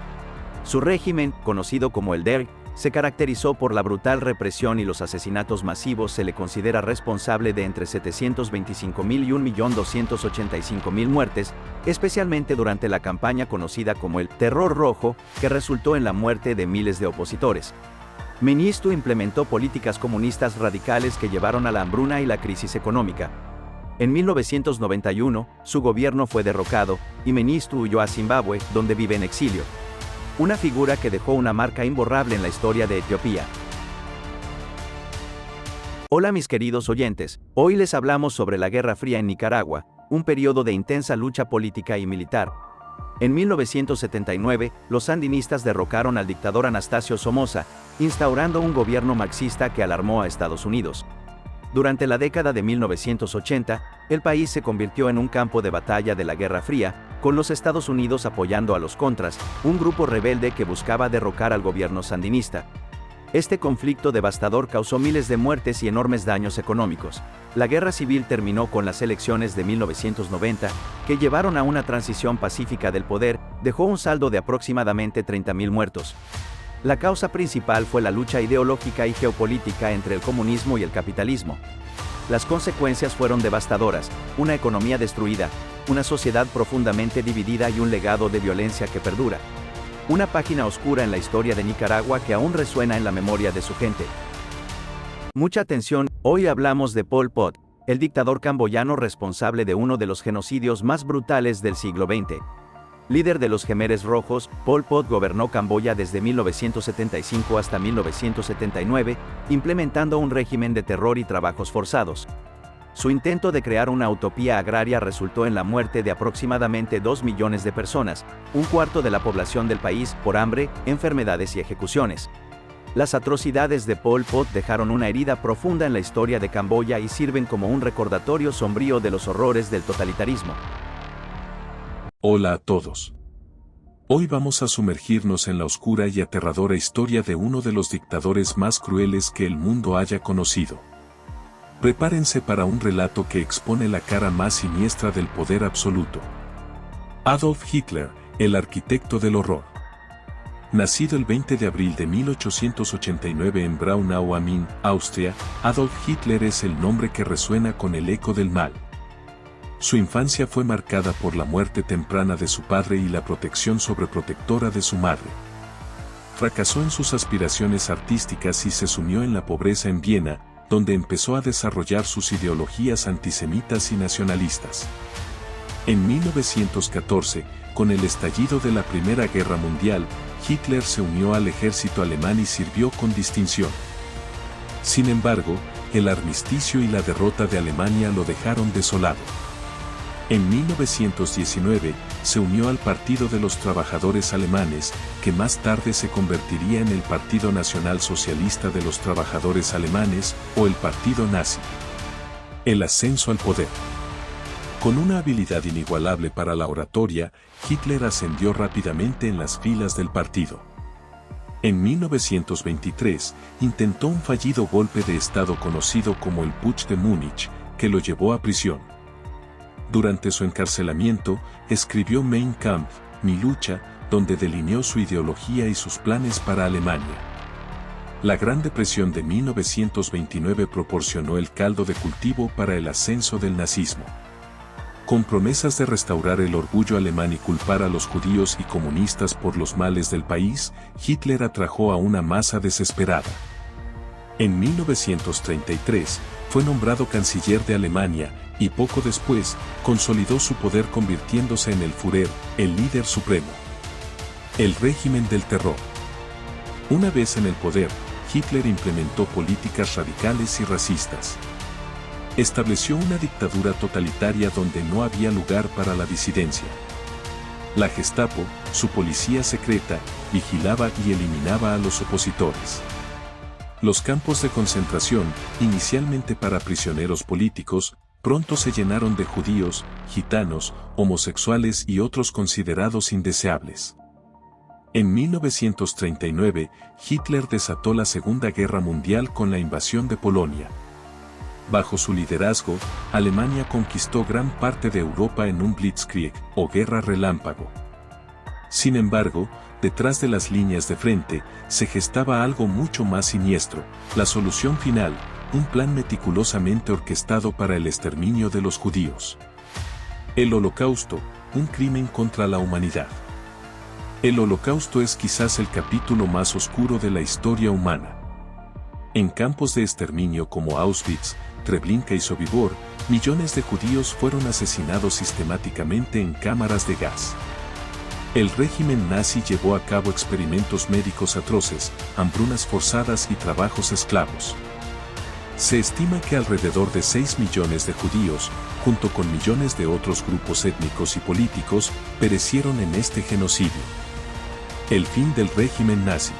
Su régimen, conocido como el Derg, se caracterizó por la brutal represión y los asesinatos masivos. Se le considera responsable de entre 725.000 y 1.285.000 muertes, especialmente durante la campaña conocida como el Terror Rojo, que resultó en la muerte de miles de opositores. Mengistu implementó políticas comunistas radicales que llevaron a la hambruna y la crisis económica. En 1991, su gobierno fue derrocado, y Mengistu huyó a Zimbabue, donde vive en exilio. Una figura que dejó una marca imborrable en la historia de Etiopía. Hola mis queridos oyentes, hoy les hablamos sobre la Guerra Fría en Nicaragua, un periodo de intensa lucha política y militar. En 1979, los sandinistas derrocaron al dictador Anastasio Somoza, instaurando un gobierno marxista que alarmó a Estados Unidos. Durante la década de 1980, el país se convirtió en un campo de batalla de la Guerra Fría, con los Estados Unidos apoyando a los Contras, un grupo rebelde que buscaba derrocar al gobierno sandinista. Este conflicto devastador causó miles de muertes y enormes daños económicos. La guerra civil terminó con las elecciones de 1990, que llevaron a una transición pacífica del poder, dejó un saldo de aproximadamente 30.000 muertos. La causa principal fue la lucha ideológica y geopolítica entre el comunismo y el capitalismo. Las consecuencias fueron devastadoras: una economía destruida, una sociedad profundamente dividida y un legado de violencia que perdura. Una página oscura en la historia de Nicaragua que aún resuena en la memoria de su gente. Mucha atención, hoy hablamos de Pol Pot, el dictador camboyano responsable de uno de los genocidios más brutales del siglo XX. Líder de los Jemeres Rojos, Pol Pot gobernó Camboya desde 1975 hasta 1979, implementando un régimen de terror y trabajos forzados. Su intento de crear una utopía agraria resultó en la muerte de aproximadamente 2 millones de personas, un cuarto de la población del país, por hambre, enfermedades y ejecuciones. Las atrocidades de Pol Pot dejaron una herida profunda en la historia de Camboya y sirven como un recordatorio sombrío de los horrores del totalitarismo. Hola a todos. Hoy vamos a sumergirnos en la oscura y aterradora historia de uno de los dictadores más crueles que el mundo haya conocido. Prepárense para un relato que expone la cara más siniestra del poder absoluto. Adolf Hitler, el arquitecto del horror. Nacido el 20 de abril de 1889 en Braunau am Inn, Austria, Adolf Hitler es el nombre que resuena con el eco del mal. Su infancia fue marcada por la muerte temprana de su padre y la protección sobreprotectora de su madre. Fracasó en sus aspiraciones artísticas y se sumió en la pobreza en Viena, donde empezó a desarrollar sus ideologías antisemitas y nacionalistas. En 1914, con el estallido de la Primera Guerra Mundial, Hitler se unió al ejército alemán y sirvió con distinción. Sin embargo, el armisticio y la derrota de Alemania lo dejaron desolado. En 1919, se unió al Partido de los Trabajadores Alemanes, que más tarde se convertiría en el Partido Nacional Socialista de los Trabajadores Alemanes, o el Partido Nazi. El ascenso al poder. Con una habilidad inigualable para la oratoria, Hitler ascendió rápidamente en las filas del partido. En 1923, intentó un fallido golpe de Estado conocido como el Putsch de Múnich, que lo llevó a prisión. Durante su encarcelamiento, escribió Mein Kampf, Mi lucha, donde delineó su ideología y sus planes para Alemania. La Gran Depresión de 1929 proporcionó el caldo de cultivo para el ascenso del nazismo. Con promesas de restaurar el orgullo alemán y culpar a los judíos y comunistas por los males del país, Hitler atrajo a una masa desesperada. En 1933, fue nombrado canciller de Alemania, y poco después, consolidó su poder convirtiéndose en el Führer, el líder supremo. El régimen del terror. Una vez en el poder, Hitler implementó políticas radicales y racistas. Estableció una dictadura totalitaria donde no había lugar para la disidencia. La Gestapo, su policía secreta, vigilaba y eliminaba a los opositores. Los campos de concentración, inicialmente para prisioneros políticos, pronto se llenaron de judíos, gitanos, homosexuales y otros considerados indeseables. En 1939, Hitler desató la Segunda Guerra Mundial con la invasión de Polonia. Bajo su liderazgo, Alemania conquistó gran parte de Europa en un Blitzkrieg, o guerra relámpago. Sin embargo, detrás de las líneas de frente, se gestaba algo mucho más siniestro, la solución final, un plan meticulosamente orquestado para el exterminio de los judíos. El Holocausto, un crimen contra la humanidad. El Holocausto es quizás el capítulo más oscuro de la historia humana. En campos de exterminio como Auschwitz, Treblinka y Sobibor, millones de judíos fueron asesinados sistemáticamente en cámaras de gas. El régimen nazi llevó a cabo experimentos médicos atroces, hambrunas forzadas y trabajos esclavos. Se estima que alrededor de 6 millones de judíos, junto con millones de otros grupos étnicos y políticos, perecieron en este genocidio. El fin del régimen nazi.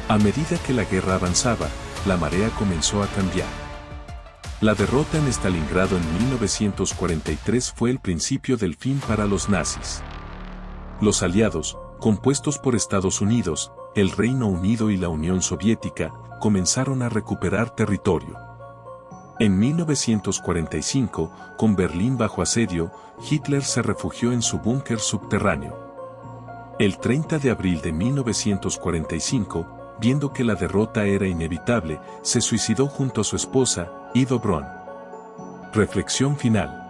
A medida que la guerra avanzaba, la marea comenzó a cambiar. La derrota en Stalingrado en 1943 fue el principio del fin para los nazis. Los aliados, compuestos por Estados Unidos, el Reino Unido y la Unión Soviética, comenzaron a recuperar territorio. En 1945, con Berlín bajo asedio, Hitler se refugió en su búnker subterráneo. El 30 de abril de 1945, viendo que la derrota era inevitable, se suicidó junto a su esposa, Ido Braun. Reflexión final.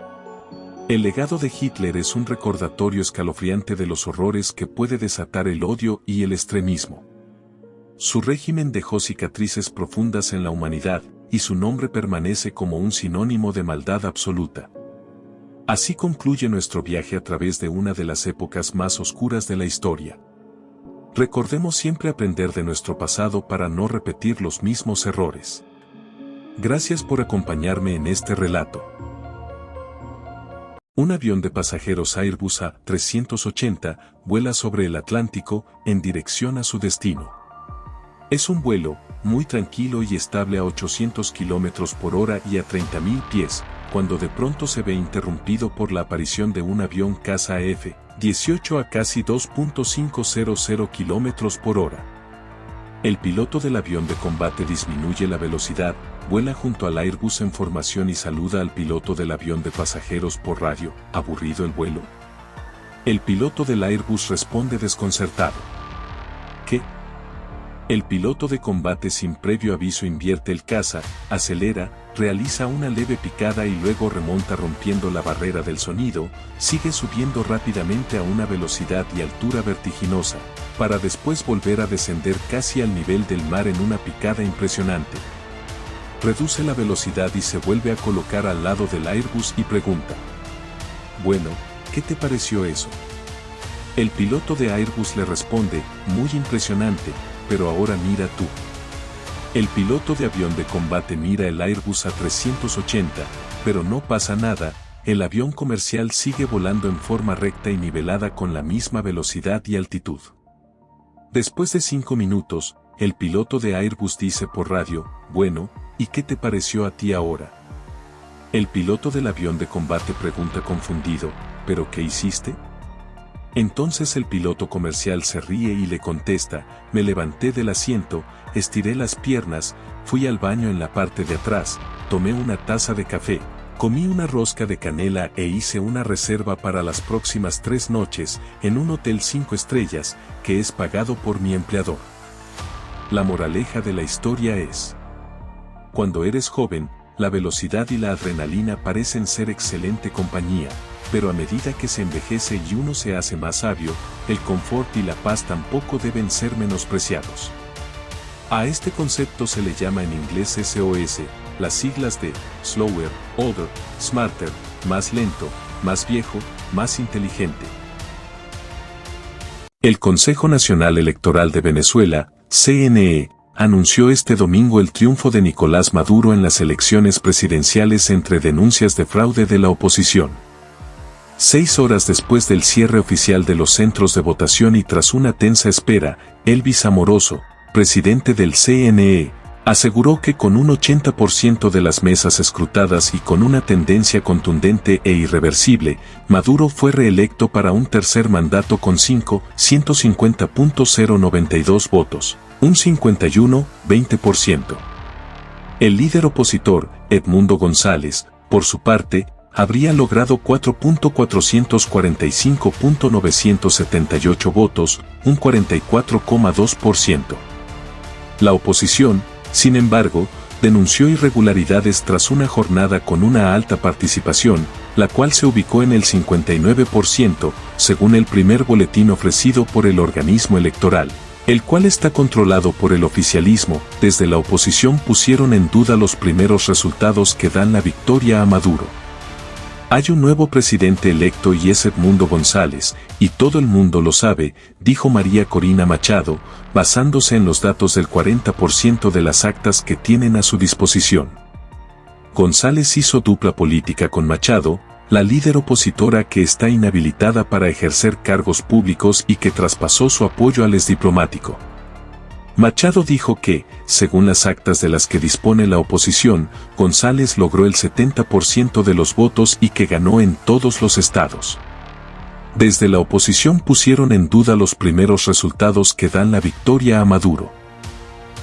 El legado de Hitler es un recordatorio escalofriante de los horrores que puede desatar el odio y el extremismo. Su régimen dejó cicatrices profundas en la humanidad, y su nombre permanece como un sinónimo de maldad absoluta. Así concluye nuestro viaje a través de una de las épocas más oscuras de la historia. Recordemos siempre aprender de nuestro pasado para no repetir los mismos errores. Gracias por acompañarme en este relato. Un avión de pasajeros Airbus A380 vuela sobre el Atlántico en dirección a su destino. Es un vuelo muy tranquilo y estable a 800 km por hora y a 30.000 pies, cuando de pronto se ve interrumpido por la aparición de un avión caza F-18 a casi 2.500 km por hora. El piloto del avión de combate disminuye la velocidad, vuela junto al Airbus en formación y saluda al piloto del avión de pasajeros por radio. ¿Aburrido el vuelo? El piloto del Airbus responde desconcertado. ¿Qué? El piloto de combate sin previo aviso invierte el caza, acelera, realiza una leve picada y luego remonta rompiendo la barrera del sonido, sigue subiendo rápidamente a una velocidad y altura vertiginosa, para después volver a descender casi al nivel del mar en una picada impresionante. Reduce la velocidad y se vuelve a colocar al lado del Airbus y pregunta: bueno, ¿qué te pareció eso? El piloto de Airbus le responde: muy impresionante, pero ahora mira tú. El piloto de avión de combate mira el Airbus A380, pero no pasa nada, el avión comercial sigue volando en forma recta y nivelada con la misma velocidad y altitud. Después de 5 minutos, el piloto de Airbus dice por radio: bueno, ¿y qué te pareció a ti ahora? El piloto del avión de combate pregunta confundido: ¿pero qué hiciste? Entonces el piloto comercial se ríe y le contesta: me levanté del asiento, estiré las piernas, fui al baño en la parte de atrás, tomé una taza de café, comí una rosca de canela e hice una reserva para las próximas 3 noches en un hotel 5 estrellas, que es pagado por mi empleador. La moraleja de la historia es: cuando eres joven, la velocidad y la adrenalina parecen ser excelente compañía, pero a medida que se envejece y uno se hace más sabio, el confort y la paz tampoco deben ser menospreciados. A este concepto se le llama en inglés SOS, las siglas de Slower, Older, Smarter, más lento, más viejo, más inteligente. El Consejo Nacional Electoral de Venezuela, CNE, anunció este domingo el triunfo de Nicolás Maduro en las elecciones presidenciales entre denuncias de fraude de la oposición. 6 horas después del cierre oficial de los centros de votación y tras una tensa espera, Elvis Amoroso, presidente del CNE, aseguró que con un 80% de las mesas escrutadas y con una tendencia contundente e irreversible, Maduro fue reelecto para un tercer mandato con 150.092 votos, un 51,20%. El líder opositor, Edmundo González, por su parte, habría logrado 4.445.978 votos, un 44,2%. La oposición, sin embargo, denunció irregularidades tras una jornada con una alta participación, la cual se ubicó en el 59%, según el primer boletín ofrecido por el organismo electoral, el cual está controlado por el oficialismo. Desde la oposición pusieron en duda los primeros resultados que dan la victoria a Maduro. Hay un nuevo presidente electo y es Edmundo González, y todo el mundo lo sabe, dijo María Corina Machado, basándose en los datos del 40% de las actas que tienen a su disposición. González hizo dupla política con Machado, la líder opositora que está inhabilitada para ejercer cargos públicos y que traspasó su apoyo al exdiplomático. Machado dijo que, según las actas de las que dispone la oposición, González logró el 70% de los votos y que ganó en todos los estados. Desde la oposición pusieron en duda los primeros resultados que dan la victoria a Maduro.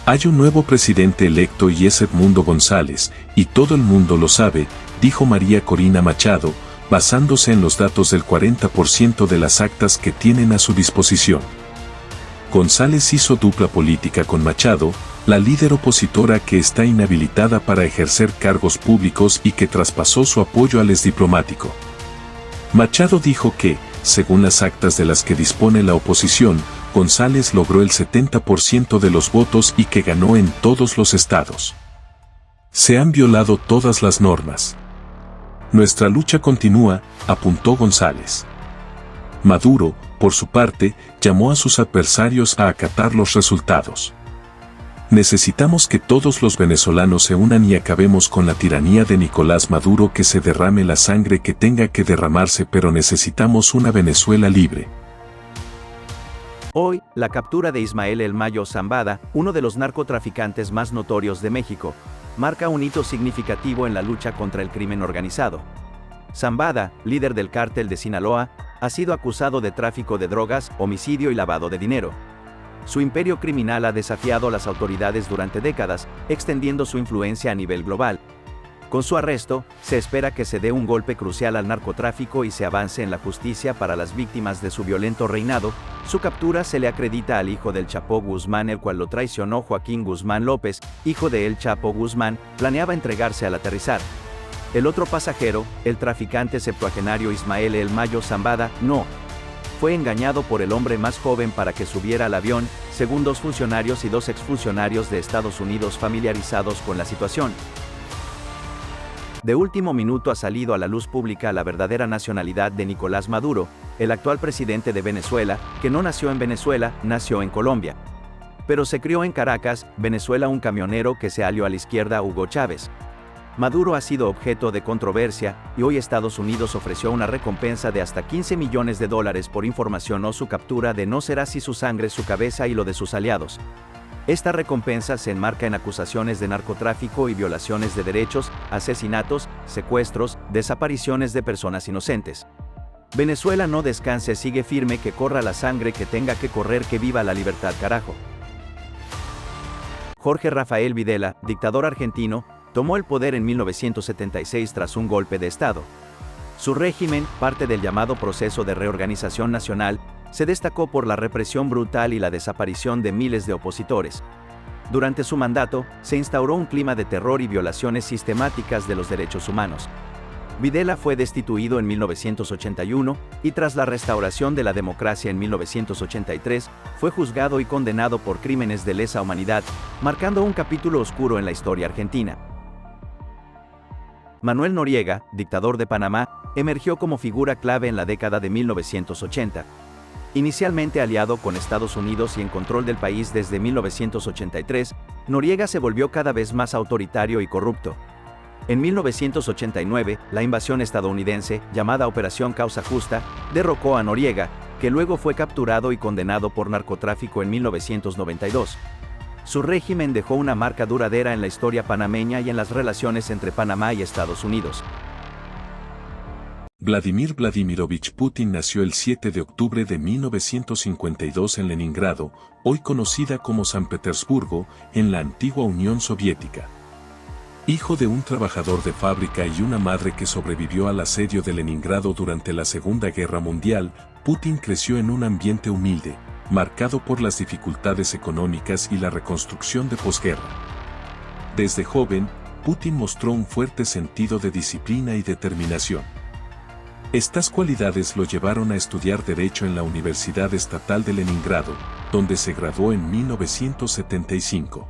Hay un nuevo presidente electo y es Edmundo González, y todo el mundo lo sabe, dijo María Corina Machado, basándose en los datos del 40% de las actas que tienen a su disposición. González hizo dupla política con Machado, la líder opositora que está inhabilitada para ejercer cargos públicos y que traspasó su apoyo al exdiplomático. Machado dijo que, según las actas de las que dispone la oposición, González logró el 70% de los votos y que ganó en todos los estados. Se han violado todas las normas. Nuestra lucha continúa, apuntó González. Maduro, por su parte, llamó a sus adversarios a acatar los resultados. Necesitamos que todos los venezolanos se unan y acabemos con la tiranía de Nicolás Maduro, que se derrame la sangre que tenga que derramarse, pero necesitamos una Venezuela libre. Hoy, la captura de Ismael El Mayo Zambada, uno de los narcotraficantes más notorios de México, marca un hito significativo en la lucha contra el crimen organizado. Zambada, líder del cártel de Sinaloa, ha sido acusado de tráfico de drogas, homicidio y lavado de dinero. Su imperio criminal ha desafiado a las autoridades durante décadas, extendiendo su influencia a nivel global. Con su arresto, se espera que se dé un golpe crucial al narcotráfico y se avance en la justicia para las víctimas de su violento reinado. Su captura se le acredita al hijo del Chapo Guzmán, el cual lo traicionó. Joaquín Guzmán López, hijo de El Chapo Guzmán, planeaba entregarse al aterrizar. El otro pasajero, el traficante septuagenario Ismael El Mayo Zambada, no. Fue engañado por el hombre más joven para que subiera al avión, según 2 funcionarios y 2 exfuncionarios de Estados Unidos familiarizados con la situación. De último minuto ha salido a la luz pública la verdadera nacionalidad de Nicolás Maduro, el actual presidente de Venezuela, que no nació en Venezuela, nació en Colombia. Pero se crió en Caracas, Venezuela, un camionero que se alió a la izquierda a Hugo Chávez. Maduro ha sido objeto de controversia, y hoy Estados Unidos ofreció una recompensa de hasta $15 millones por información o su captura, de no ser así su sangre, su cabeza y lo de sus aliados. Esta recompensa se enmarca en acusaciones de narcotráfico y violaciones de derechos, asesinatos, secuestros, desapariciones de personas inocentes. Venezuela no descanse, sigue firme, que corra la sangre que tenga que correr, que viva la libertad, carajo. Jorge Rafael Videla, dictador argentino, tomó el poder en 1976 tras un golpe de Estado. Su régimen, parte del llamado proceso de reorganización nacional, se destacó por la represión brutal y la desaparición de miles de opositores. Durante su mandato, se instauró un clima de terror y violaciones sistemáticas de los derechos humanos. Videla fue destituido en 1981 y tras la restauración de la democracia en 1983, fue juzgado y condenado por crímenes de lesa humanidad, marcando un capítulo oscuro en la historia argentina. Manuel Noriega, dictador de Panamá, emergió como figura clave en la década de 1980. Inicialmente aliado con Estados Unidos y en control del país desde 1983, Noriega se volvió cada vez más autoritario y corrupto. En 1989, la invasión estadounidense, llamada Operación Causa Justa, derrocó a Noriega, que luego fue capturado y condenado por narcotráfico en 1992. Su régimen dejó una marca duradera en la historia panameña y en las relaciones entre Panamá y Estados Unidos. Vladimir Vladimirovich Putin nació el 7 de octubre de 1952 en Leningrado, hoy conocida como San Petersburgo, en la antigua Unión Soviética. Hijo de un trabajador de fábrica y una madre que sobrevivió al asedio de Leningrado durante la Segunda Guerra Mundial, Putin creció en un ambiente humilde, marcado por las dificultades económicas y la reconstrucción de posguerra. Desde joven, Putin mostró un fuerte sentido de disciplina y determinación. Estas cualidades lo llevaron a estudiar Derecho en la Universidad Estatal de Leningrado, donde se graduó en 1975.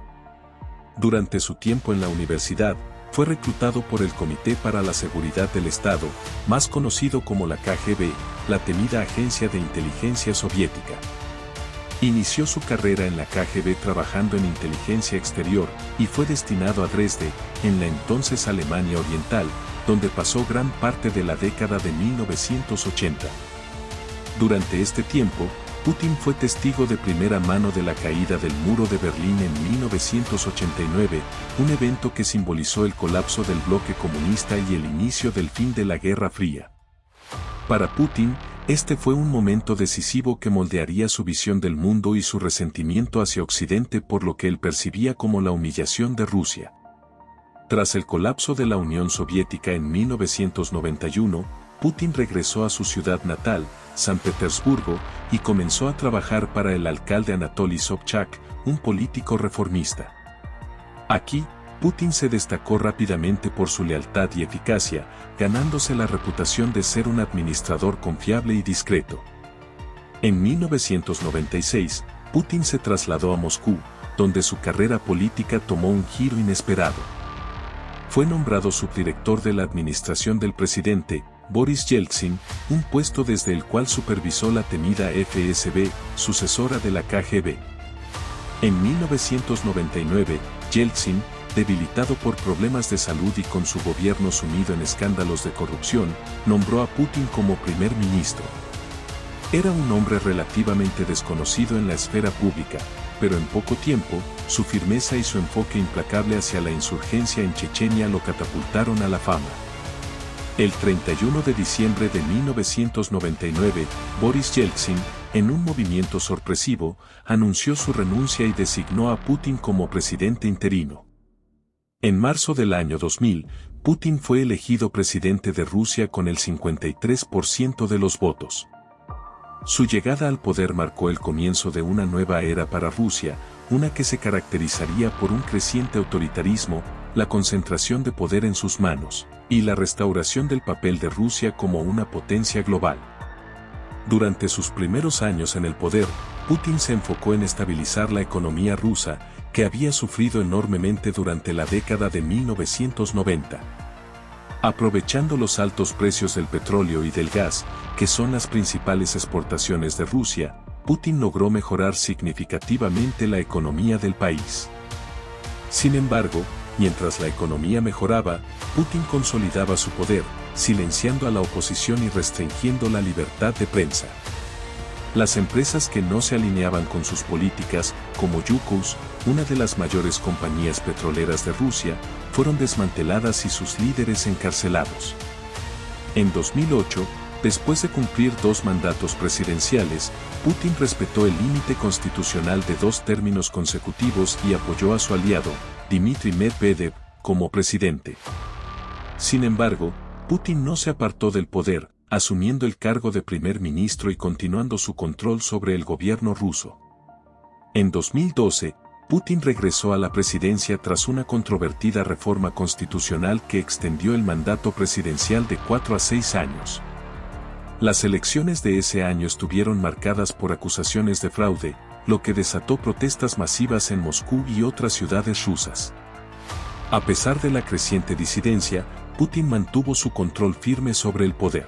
Durante su tiempo en la universidad, fue reclutado por el Comité para la Seguridad del Estado, más conocido como la KGB, la temida agencia de inteligencia soviética. Inició su carrera en la KGB trabajando en inteligencia exterior y fue destinado a Dresde, en la entonces Alemania Oriental, donde pasó gran parte de la década de 1980. Durante este tiempo, Putin fue testigo de primera mano de la caída del muro de Berlín en 1989, un evento que simbolizó el colapso del bloque comunista y el inicio del fin de la Guerra Fría. Para Putin, este fue un momento decisivo que moldearía su visión del mundo y su resentimiento hacia Occidente por lo que él percibía como la humillación de Rusia. Tras el colapso de la Unión Soviética en 1991, Putin regresó a su ciudad natal, San Petersburgo, y comenzó a trabajar para el alcalde Anatoly Sobchak, un político reformista. Aquí, Putin se destacó rápidamente por su lealtad y eficacia, ganándose la reputación de ser un administrador confiable y discreto. En 1996, Putin se trasladó a Moscú, donde su carrera política tomó un giro inesperado. Fue nombrado subdirector de la administración del presidente, Boris Yeltsin, un puesto desde el cual supervisó la temida FSB, sucesora de la KGB. En 1999, Yeltsin, debilitado por problemas de salud y con su gobierno sumido en escándalos de corrupción, nombró a Putin como primer ministro. Era un hombre relativamente desconocido en la esfera pública, pero en poco tiempo, su firmeza y su enfoque implacable hacia la insurgencia en Chechenia lo catapultaron a la fama. El 31 de diciembre de 1999, Boris Yeltsin, en un movimiento sorpresivo, anunció su renuncia y designó a Putin como presidente interino. En marzo del año 2000, Putin fue elegido presidente de Rusia con el 53% de los votos. Su llegada al poder marcó el comienzo de una nueva era para Rusia, una que se caracterizaría por un creciente autoritarismo, la concentración de poder en sus manos, y la restauración del papel de Rusia como una potencia global. Durante sus primeros años en el poder, Putin se enfocó en estabilizar la economía rusa, que había sufrido enormemente durante la década de 1990. Aprovechando los altos precios del petróleo y del gas, que son las principales exportaciones de Rusia, Putin logró mejorar significativamente la economía del país. Sin embargo, mientras la economía mejoraba, Putin consolidaba su poder, silenciando a la oposición y restringiendo la libertad de prensa. Las empresas que no se alineaban con sus políticas, como Yukos, una de las mayores compañías petroleras de Rusia, fueron desmanteladas y sus líderes encarcelados. En 2008, después de cumplir 2 mandatos presidenciales, Putin respetó el límite constitucional de 2 términos consecutivos y apoyó a su aliado, Dmitry Medvedev, como presidente. Sin embargo, Putin no se apartó del poder, asumiendo el cargo de primer ministro y continuando su control sobre el gobierno ruso. En 2012, Putin regresó a la presidencia tras una controvertida reforma constitucional que extendió el mandato presidencial de 4 a 6 años. Las elecciones de ese año estuvieron marcadas por acusaciones de fraude, lo que desató protestas masivas en Moscú y otras ciudades rusas. A pesar de la creciente disidencia, Putin mantuvo su control firme sobre el poder.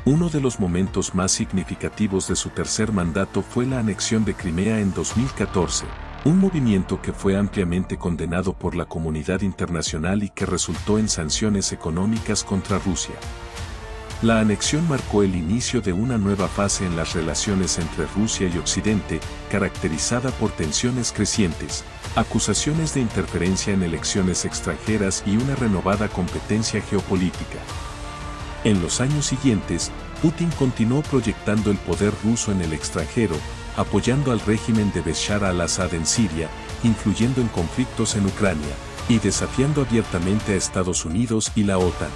Uno de los momentos más significativos de su tercer mandato fue la anexión de Crimea en 2014, un movimiento que fue ampliamente condenado por la comunidad internacional y que resultó en sanciones económicas contra Rusia. La anexión marcó el inicio de una nueva fase en las relaciones entre Rusia y Occidente, caracterizada por tensiones crecientes, acusaciones de interferencia en elecciones extranjeras y una renovada competencia geopolítica. En los años siguientes, Putin continuó proyectando el poder ruso en el extranjero, apoyando al régimen de Bashar al-Assad en Siria, influyendo en conflictos en Ucrania, y desafiando abiertamente a Estados Unidos y la OTAN.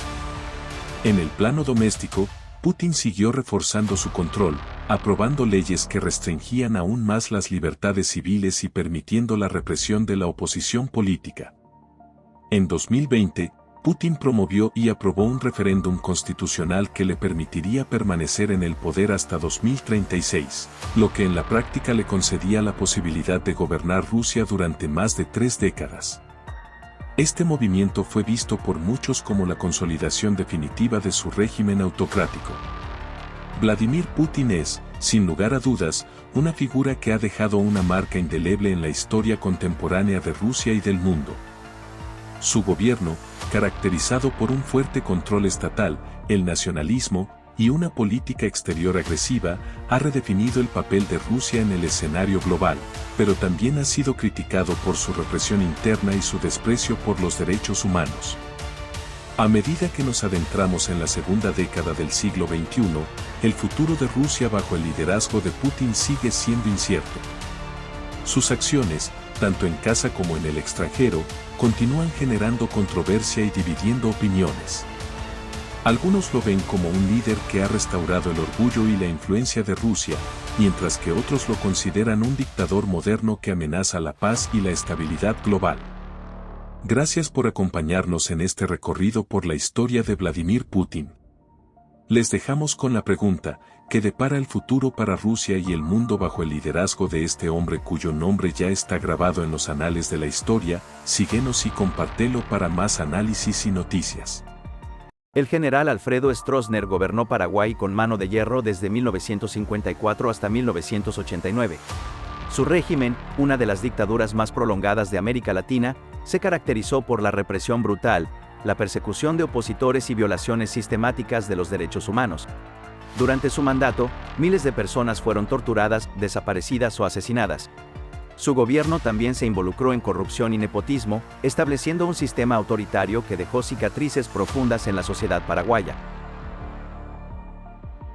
En el plano doméstico, Putin siguió reforzando su control, aprobando leyes que restringían aún más las libertades civiles y permitiendo la represión de la oposición política. En 2020, Putin promovió y aprobó un referéndum constitucional que le permitiría permanecer en el poder hasta 2036, lo que en la práctica le concedía la posibilidad de gobernar Rusia durante más de 3 décadas. Este movimiento fue visto por muchos como la consolidación definitiva de su régimen autocrático. Vladimir Putin es, sin lugar a dudas, una figura que ha dejado una marca indeleble en la historia contemporánea de Rusia y del mundo. Su gobierno, caracterizado por un fuerte control estatal, el nacionalismo y una política exterior agresiva, ha redefinido el papel de Rusia en el escenario global, pero también ha sido criticado por su represión interna y su desprecio por los derechos humanos. A medida que nos adentramos en la segunda década del siglo XXI, el futuro de Rusia bajo el liderazgo de Putin sigue siendo incierto. Sus acciones, tanto en casa como en el extranjero, continúan generando controversia y dividiendo opiniones. Algunos lo ven como un líder que ha restaurado el orgullo y la influencia de Rusia, mientras que otros lo consideran un dictador moderno que amenaza la paz y la estabilidad global. Gracias por acompañarnos en este recorrido por la historia de Vladimir Putin. Les dejamos con la pregunta, ¿qué depara el futuro para Rusia y el mundo bajo el liderazgo de este hombre cuyo nombre ya está grabado en los anales de la historia? Síguenos y compártelo para más análisis y noticias. El general Alfredo Stroessner gobernó Paraguay con mano de hierro desde 1954 hasta 1989. Su régimen, una de las dictaduras más prolongadas de América Latina, se caracterizó por la represión brutal, la persecución de opositores y violaciones sistemáticas de los derechos humanos. Durante su mandato, miles de personas fueron torturadas, desaparecidas o asesinadas. Su gobierno también se involucró en corrupción y nepotismo, estableciendo un sistema autoritario que dejó cicatrices profundas en la sociedad paraguaya.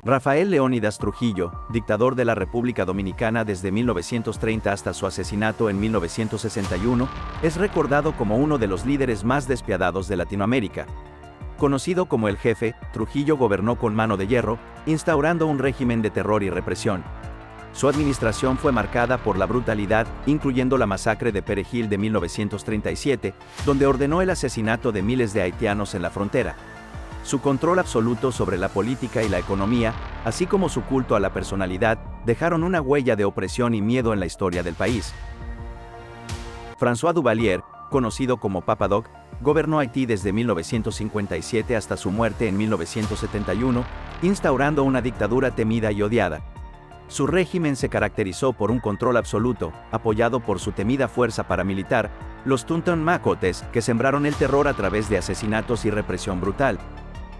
Rafael Leónidas Trujillo, dictador de la República Dominicana desde 1930 hasta su asesinato en 1961, es recordado como uno de los líderes más despiadados de Latinoamérica. Conocido como el Jefe, Trujillo gobernó con mano de hierro, instaurando un régimen de terror y represión. Su administración fue marcada por la brutalidad, incluyendo la masacre de Perejil de 1937, donde ordenó el asesinato de miles de haitianos en la frontera. Su control absoluto sobre la política y la economía, así como su culto a la personalidad, dejaron una huella de opresión y miedo en la historia del país. François Duvalier, conocido como Papa Doc, gobernó Haití desde 1957 hasta su muerte en 1971, instaurando una dictadura temida y odiada. Su régimen se caracterizó por un control absoluto, apoyado por su temida fuerza paramilitar, los Tonton Macotes, que sembraron el terror a través de asesinatos y represión brutal.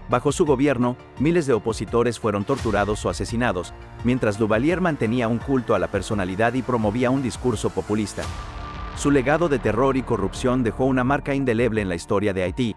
Bajo su gobierno, miles de opositores fueron torturados o asesinados, mientras Duvalier mantenía un culto a la personalidad y promovía un discurso populista. Su legado de terror y corrupción dejó una marca indeleble en la historia de Haití.